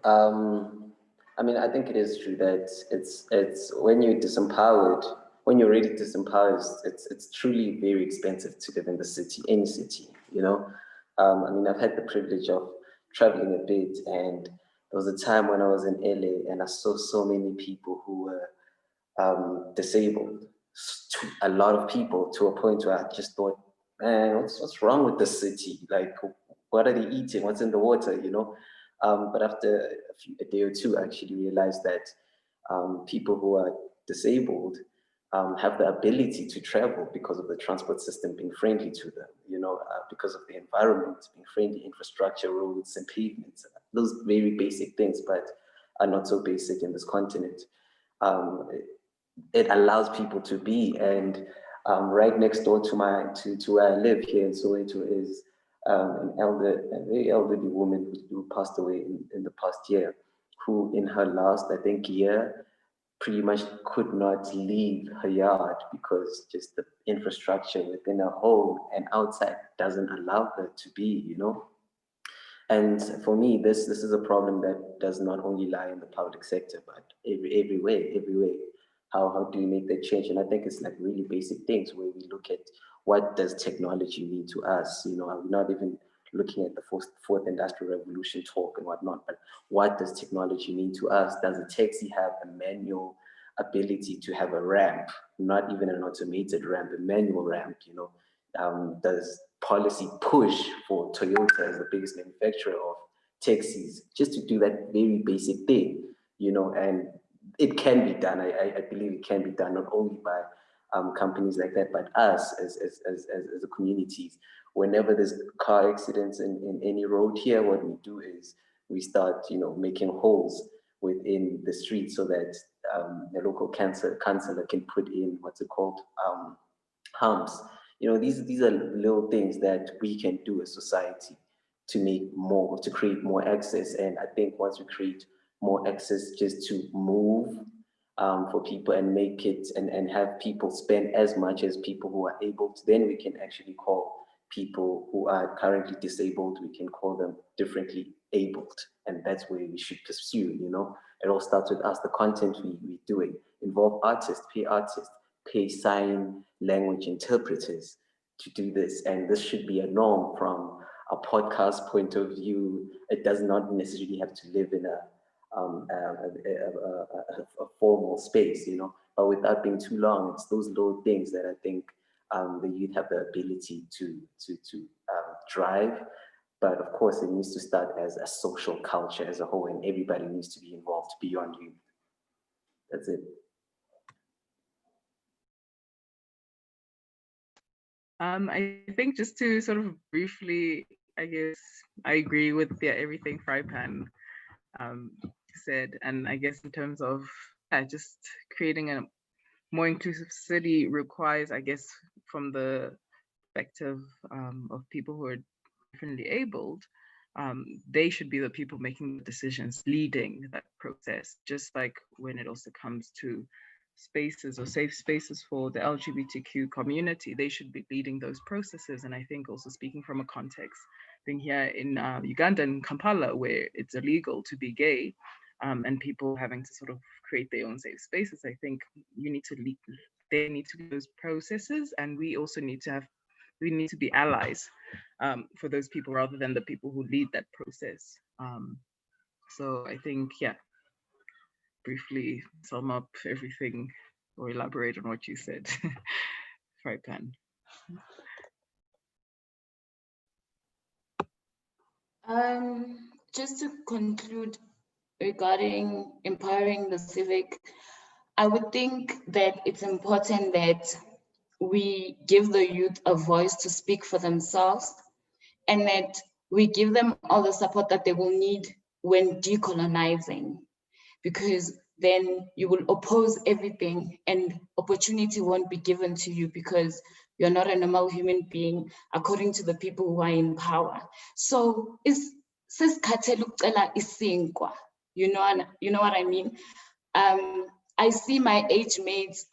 I mean, I think it is true that it's when you're disempowered, when you're really disempowered, it's truly very expensive to live in the city, any city, you know. I mean, I've had the privilege of traveling a bit, and there was a time when I was in LA and I saw so many people who were disabled, a lot of people, to a point where I just thought, man, what's wrong with the city? Like, what are they eating? What's in the water, you know? But after a day or two, I actually realized that people who are disabled have the ability to travel because of the transport system being friendly to them, you know, because of the environment being friendly, infrastructure, roads and pavements, those very basic things, but are not so basic in this continent. It allows people to be, and right next door to where I live here in Soweto is a very elderly woman who passed away in the past year, who in her last, I think, year, pretty much could not leave her yard because just the infrastructure within her home and outside doesn't allow her to be, you know. And for me, this is a problem that does not only lie in the public sector, but every way. How do you make that change? And I think it's like really basic things where we look at what does technology mean to us? You know, I'm not even looking at the fourth industrial revolution talk and whatnot, but what does technology mean to us? Does a taxi have a manual ability to have a ramp, not even an automated ramp, a manual ramp, you know? Does policy push for Toyota as the biggest manufacturer of taxis just to do that very basic thing, you know? And it can be done. I believe it can be done not only by companies like that, but us as a communities. Whenever there's car accidents in any road here, what we do is we start, you know, making holes within the street so that the local councillor can put in what's it called, humps. You know, these are little things that we can do as society to create more access. And I think once we create more access just to move for people and make it and have people spend as much as people who are able to, then we can actually call people who are currently disabled, we can call them differently abled. And that's where we should pursue, you know. It all starts with us, the content we're doing, involve artists, pay sign language interpreters to do this. And this should be a norm from a podcast point of view. It does not necessarily have to live in a formal space, you know, but without being too long, it's those little things that I think the youth have the ability to drive. But of course, it needs to start as a social culture as a whole, and everybody needs to be involved beyond youth. That's it. I think just to sort of briefly, I guess I agree with everything Frypan said, and I guess in terms of just creating a more inclusive city requires, I guess, from the perspective of people who are differently abled, they should be the people making the decisions, leading that process, just like when it also comes to spaces or safe spaces for the LGBTQ community, they should be leading those processes. And I think also speaking from a context, being here in Uganda and Kampala, where it's illegal to be gay, and people having to sort of create their own safe spaces, I think you need to lead, they need to be those processes, and we also need to be allies for those people rather than the people who lead that process. So I think, yeah, briefly sum up everything or elaborate on what you said, if I can. Just to conclude regarding empowering the civic, I would think that it's important that we give the youth a voice to speak for themselves, and that we give them all the support that they will need when decolonizing, because then you will oppose everything and opportunity won't be given to you because you're not a normal human being according to the people who are in power. So you know what I mean? I see my age mates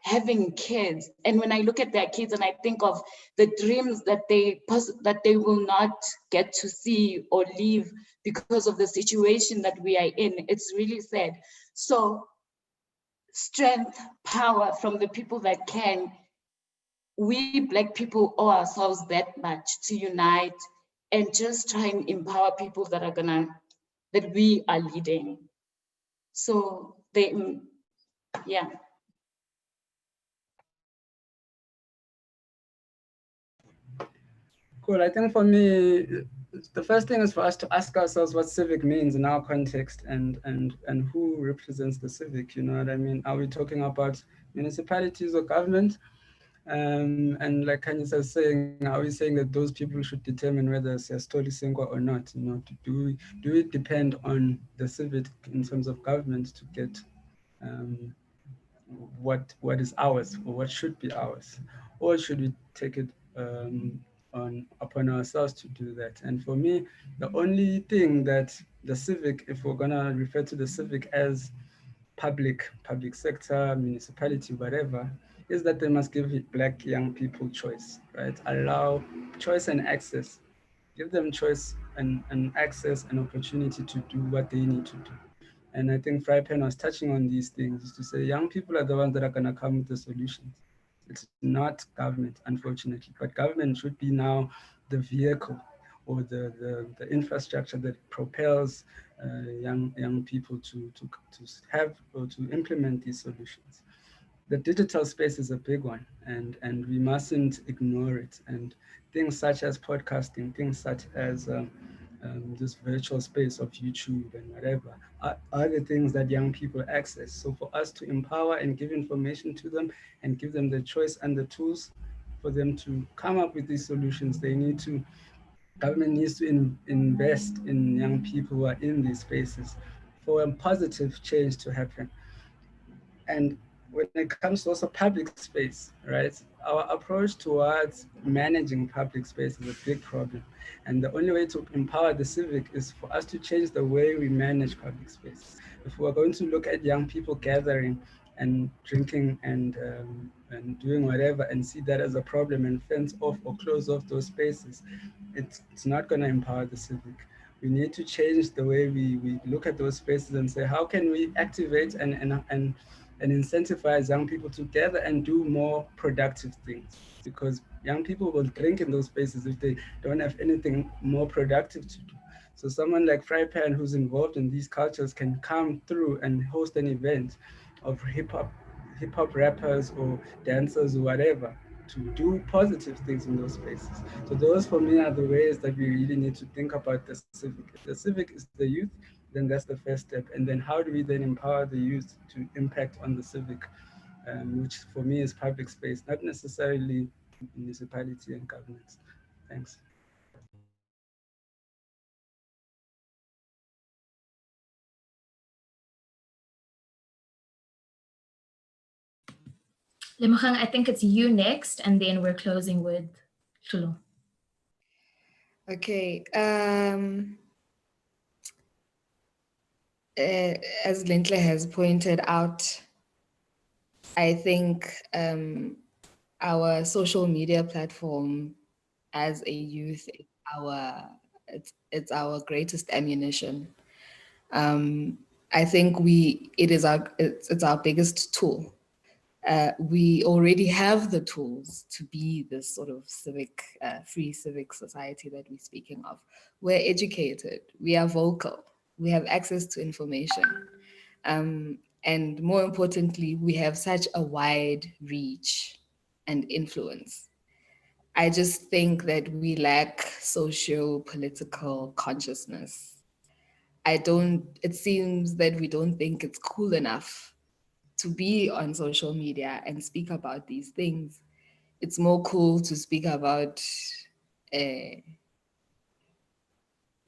having kids, and when I look at their kids and I think of the dreams that they will not get to see or live because of the situation that we are in, it's really sad. So strength, power from the people that can. We Black people owe ourselves that much to unite and just try and empower people that we are leading. So yeah. Cool. I think for me, the first thing is for us to ask ourselves what civic means in our context and who represents the civic. You know what I mean? Are we talking about municipalities or government? And like Kanye is saying, are we saying that those people should determine whether Siastoli Singwa or not? You know, do we depend on the civic in terms of government to get what is ours or what should be ours, or should we take it upon ourselves to do that? And for me, the only thing that the civic, if we're gonna refer to the civic as public sector, municipality, whatever, is that they must give Black young people choice, right? Allow choice and access, give them choice and access and opportunity to do what they need to do. And I think Frypan was touching on these things, is to say young people are the ones that are going to come with the solutions. It's not government, unfortunately, but government should be now the vehicle or the infrastructure that propels young people to have or to implement these solutions. The digital space is a big one, and we mustn't ignore it. And things such as podcasting, things such as this virtual space of YouTube and whatever are the things that young people access. So for us to empower and give information to them and give them the choice and the tools for them to come up with these solutions, government needs to invest in young people who are in these spaces for a positive change to happen. And when it comes to also public space, right? Our approach towards managing public space is a big problem. And the only way to empower the civic is for us to change the way we manage public space. If we're going to look at young people gathering and drinking and doing whatever and see that as a problem and fence off or close off those spaces, it's not going to empower the civic. We need to change the way we look at those spaces and say, how can we activate and incentivize young people to gather and do more productive things? Because young people will drink in those spaces if they don't have anything more productive to do. So someone like Frypan, who's involved in these cultures, can come through and host an event of hip hop rappers or dancers or whatever to do positive things in those spaces. So those for me are the ways that we really need to think about the civic. If the civic is the youth, then that's the first step. And then how do we then empower the youth to impact on the civic, which for me is public space, not necessarily municipality and governments. Thanks. Lemogang, I think it's you next, and then we're closing with Tulo. Okay. As Lintley has pointed out, I think our social media platform as a youth is it's our greatest ammunition. I think it's our biggest tool. We already have the tools to be this sort of free civic society that we're speaking of. We're educated, we are vocal, we have access to information. And more importantly, we have such a wide reach and influence. I just think that we lack socio-political consciousness. It seems that we don't think it's cool enough to be on social media and speak about these things. It's more cool to speak about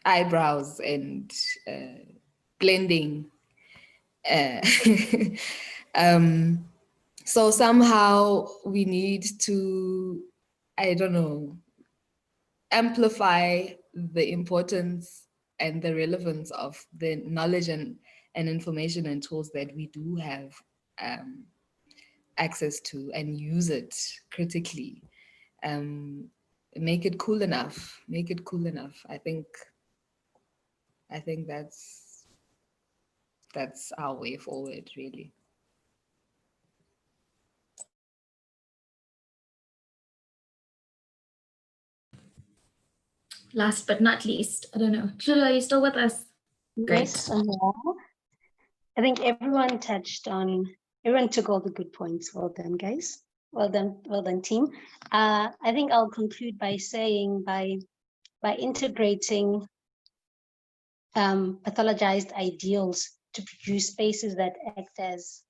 eyebrows and blending. So somehow we need to, I don't know, amplify the importance and the relevance of the knowledge and information and tools that we do have access to, and use it critically. Make it cool enough. Make it cool enough. I think that's our way forward, really. Last but not least, I don't know. Tlulu, are you still with us? Great. Yes, I'm here. I think everyone took all the good points. Well done, guys. Well done, team. I think I'll conclude by saying by integrating pathologized ideals to produce spaces that act as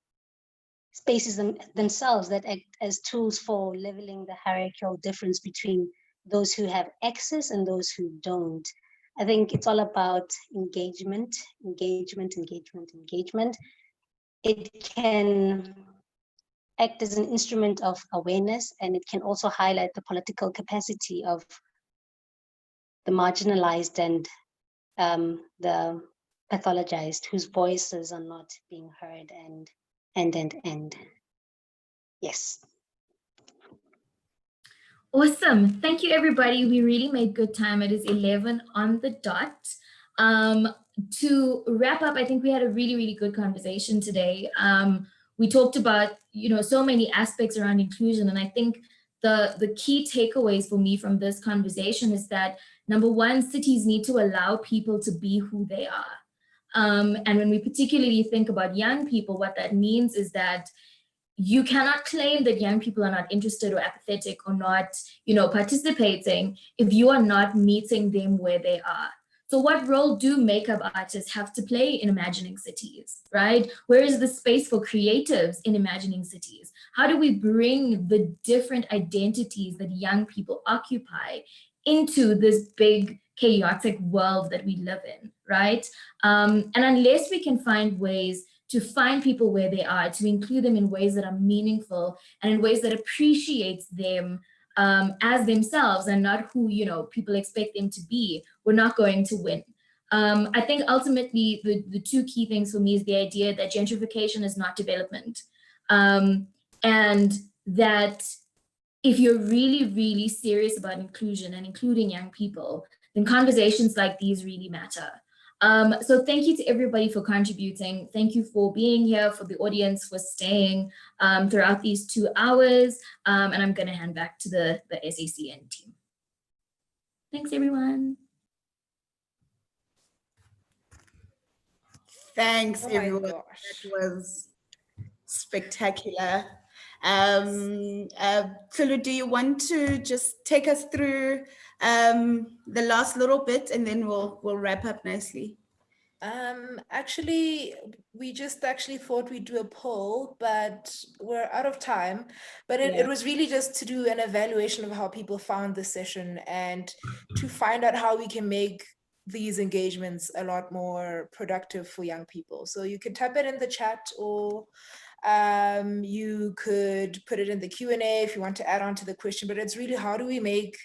spaces themselves that act as tools for leveling the hierarchical difference between those who have access and those who don't. I think it's all about engagement. It can act as an instrument of awareness, and it can also highlight the political capacity of the marginalized and the pathologized, whose voices are not being heard, and yes. Awesome. Thank you, everybody. We really made good time. It is 11 on the dot. To wrap up, I think we had a really, really good conversation today. We talked about, so many aspects around inclusion. And I think the key takeaways for me from this conversation is that, number one, cities need to allow people to be who they are. And when we particularly think about young people, what that means is that you cannot claim that young people are not interested or apathetic or not, participating if you are not meeting them where they are. So what role do makeup artists have to play in imagining cities, right? Where is the space for creatives in imagining cities? How do we bring the different identities that young people occupy into this big chaotic world that we live in, right? And unless we can find ways to find people where they are, to include them in ways that are meaningful and in ways that appreciates them as themselves and not who people expect them to be, we're not going to win. I think ultimately the two key things for me is the idea that gentrification is not development. And that if you're really, really serious about inclusion and including young people, then conversations like these really matter. So thank you to everybody for contributing. Thank you for being here, for the audience for staying throughout these 2 hours. And I'm going to hand back to the SACN team. Thanks, everyone. Thanks, Oh my everyone. gosh. That was spectacular. Tlulu, do you want to just take us through the last little bit, and then we'll wrap up nicely? Actually, we just thought we'd do a poll, but we're out of time. But it was really just to do an evaluation of how people found the session and to find out how we can make these engagements a lot more productive for young people. So you can type it in the chat, or you could put it in the Q&A if you want to add on to the question, but it's really how do we make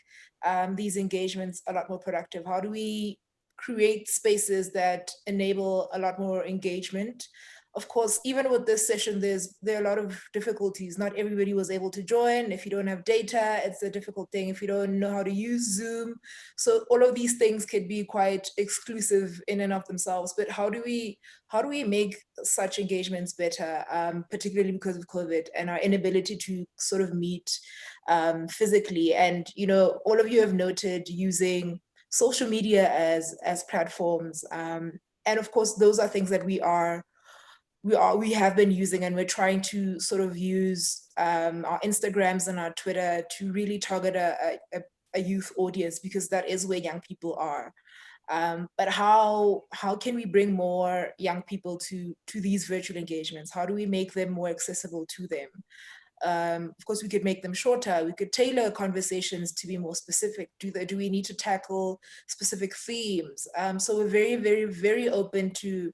these engagements a lot more productive? How do we create spaces that enable a lot more engagement? Of course, even with this session, there are a lot of difficulties. Not everybody was able to join. If you don't have data, it's a difficult thing. If you don't know how to use Zoom. So all of these things could be quite exclusive in and of themselves. But how do we make such engagements better, particularly because of COVID and our inability to sort of meet physically? And, you know, all of you have noted using social media as platforms. And of course, those are things that we have been using, and we're trying to sort of use our Instagrams and our Twitter to really target a youth audience, because that is where young people are. But how can we bring more young people to these virtual engagements? How do we make them more accessible to them? Of course, we could make them shorter. We could tailor conversations to be more specific. Do we need to tackle specific themes? So we're very, very, very open to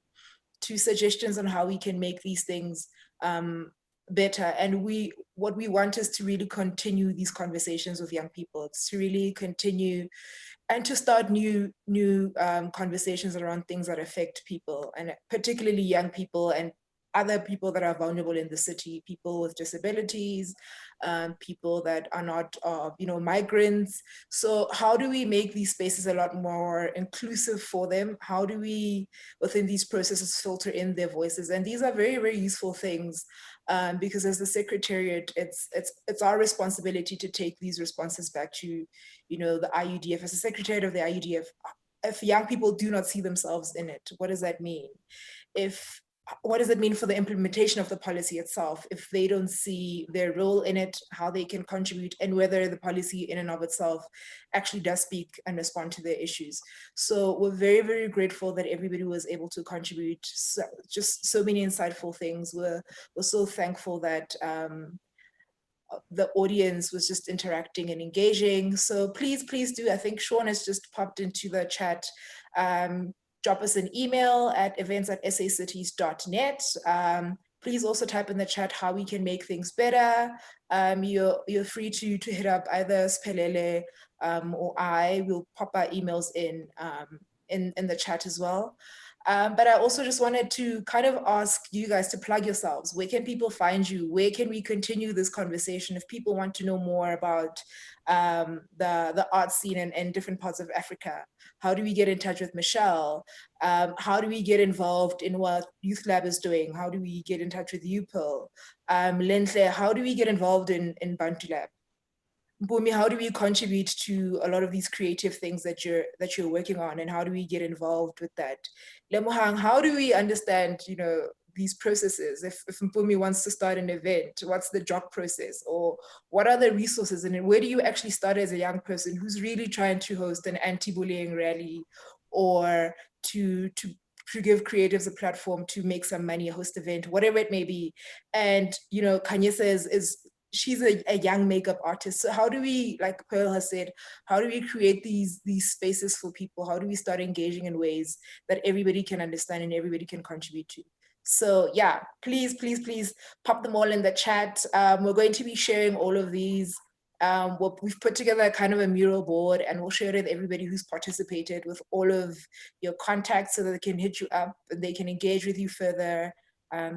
suggestions on how we can make these things better. And what we want is to really continue these conversations with young people. It's to really continue and to start new conversations around things that affect people, and particularly young people and other people that are vulnerable in the city, people with disabilities, people that are not, migrants. So how do we make these spaces a lot more inclusive for them? How do we, within these processes, filter in their voices? And these are very, very useful things, because as the Secretariat, it's our responsibility to take these responses back to, the IUDF. As the Secretariat of the IUDF, if young people do not see themselves in it, what does that mean? What does it mean for the implementation of the policy itself if they don't see their role in it, how they can contribute, and whether the policy in and of itself actually does speak and respond to their issues? So we're very, very grateful that everybody was able to contribute just so many insightful things. We're so thankful that the audience was just interacting and engaging. So please do. I think Sean has just popped into the chat. Drop us an email at events@sacities.net. Please also type in the chat how we can make things better. You're free to hit up either Spelele or I. Will pop our emails in the chat as well. But I also just wanted to kind of ask you guys to plug yourselves. Where can people find you? Where can we continue this conversation? If people want to know more about the art scene in different parts of Africa, how do we get in touch with Michelle? How do we get involved in what Youth Lab is doing? How do we get in touch with UPIL? Lenhle, how do we get involved in Bantu Lab? Mpumi, how do we contribute to a lot of these creative things that you're working on, and how do we get involved with that? Lemohang, how do we understand, these processes? If Mpumi wants to start an event, what's the job process, or what are the resources, and where do you actually start as a young person who's really trying to host an anti-bullying rally, or to give creatives a platform to make some money, host event, whatever it may be? And Khanyisa she's a young makeup artist. So how do we, like Pearl has said, how do we create these spaces for people? How do we start engaging in ways that everybody can understand and everybody can contribute to? So yeah, please pop them all in the chat. We're going to be sharing all of these. We've put together kind of a mural board, and we'll share it with everybody who's participated with all of your contacts so that they can hit you up and they can engage with you further.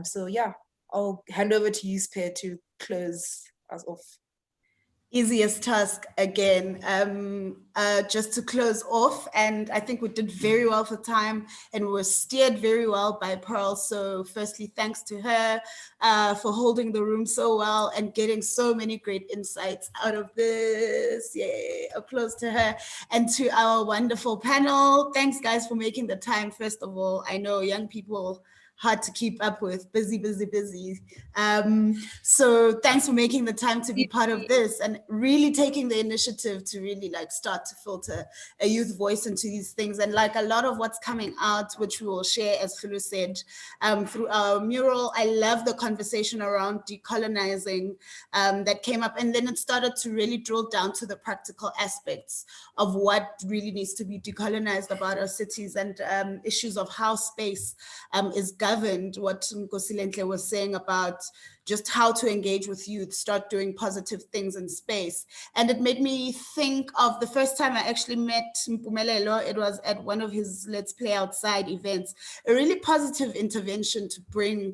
So yeah, I'll hand over to you, Spear, to close us off. Easiest task again, just to close off. And I think we did very well for time, and we were steered very well by Pearl. So firstly, thanks to her for holding the room so well and getting so many great insights out of this. Yay, applause to her. And to our wonderful panel. Thanks guys for making the time. First of all, I know young people hard to keep up with, busy. So thanks for making the time to be part of this and really taking the initiative to really start to filter a youth voice into these things. And a lot of what's coming out, which we will share, as Fulu said, through our mural. I love the conversation around decolonizing that came up. And then it started to really drill down to the practical aspects of what really needs to be decolonized about our cities, and issues of how space is governed governed, what Nkosilenhle was saying about just how to engage with youth, start doing positive things in space. And it made me think of the first time I actually met Mpumelelo. It was at one of his Let's Play Outside events, a really positive intervention to bring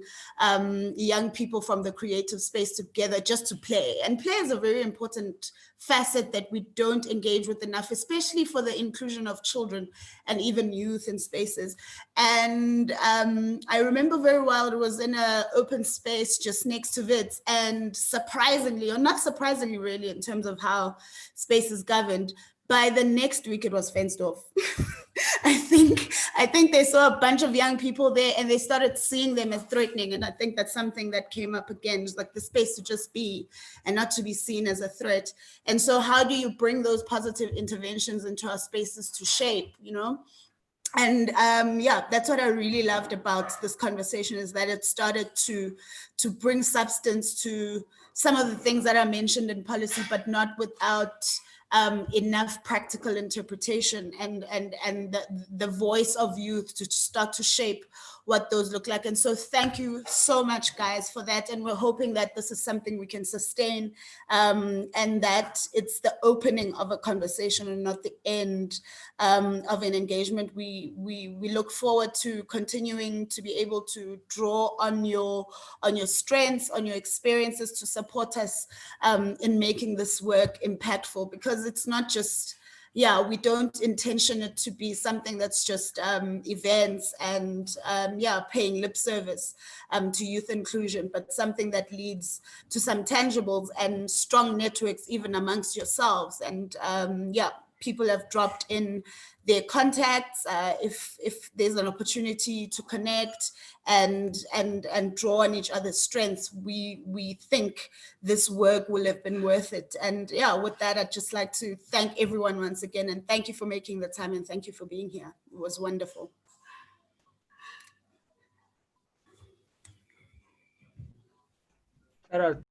young people from the creative space together just to play. And play is a very important facet that we don't engage with enough, especially for the inclusion of children and even youth in spaces. And I remember very well, it was in an open space just next to Wits, and surprisingly, or not surprisingly really in terms of how space is governed, by the next week it was fenced off. I think they saw a bunch of young people there and they started seeing them as threatening. And I think that's something that came up again, just like the space to just be and not to be seen as a threat. And so how do you bring those positive interventions into our spaces to shape, you know? And yeah, that's what I really loved about this conversation, is that it started to bring substance to some of the things that are mentioned in policy, but not without enough practical interpretation and the voice of youth to start to shape what those look like. And so thank you so much, guys, for that. And we're hoping that this is something we can sustain, and that it's the opening of a conversation and not the end of an engagement. We look forward to continuing to be able to draw on your strengths, on your experiences, to support us in making this work impactful, because it's not just, yeah, we don't intention it to be something that's just events and yeah, paying lip service to youth inclusion, but something that leads to some tangibles and strong networks even amongst yourselves. And yeah, people have dropped in their contacts. If there's an opportunity to connect and draw on each other's strengths, we think this work will have been worth it. And yeah, with that, I'd just like to thank everyone once again, and thank you for making the time, and thank you for being here. It was wonderful. Shout out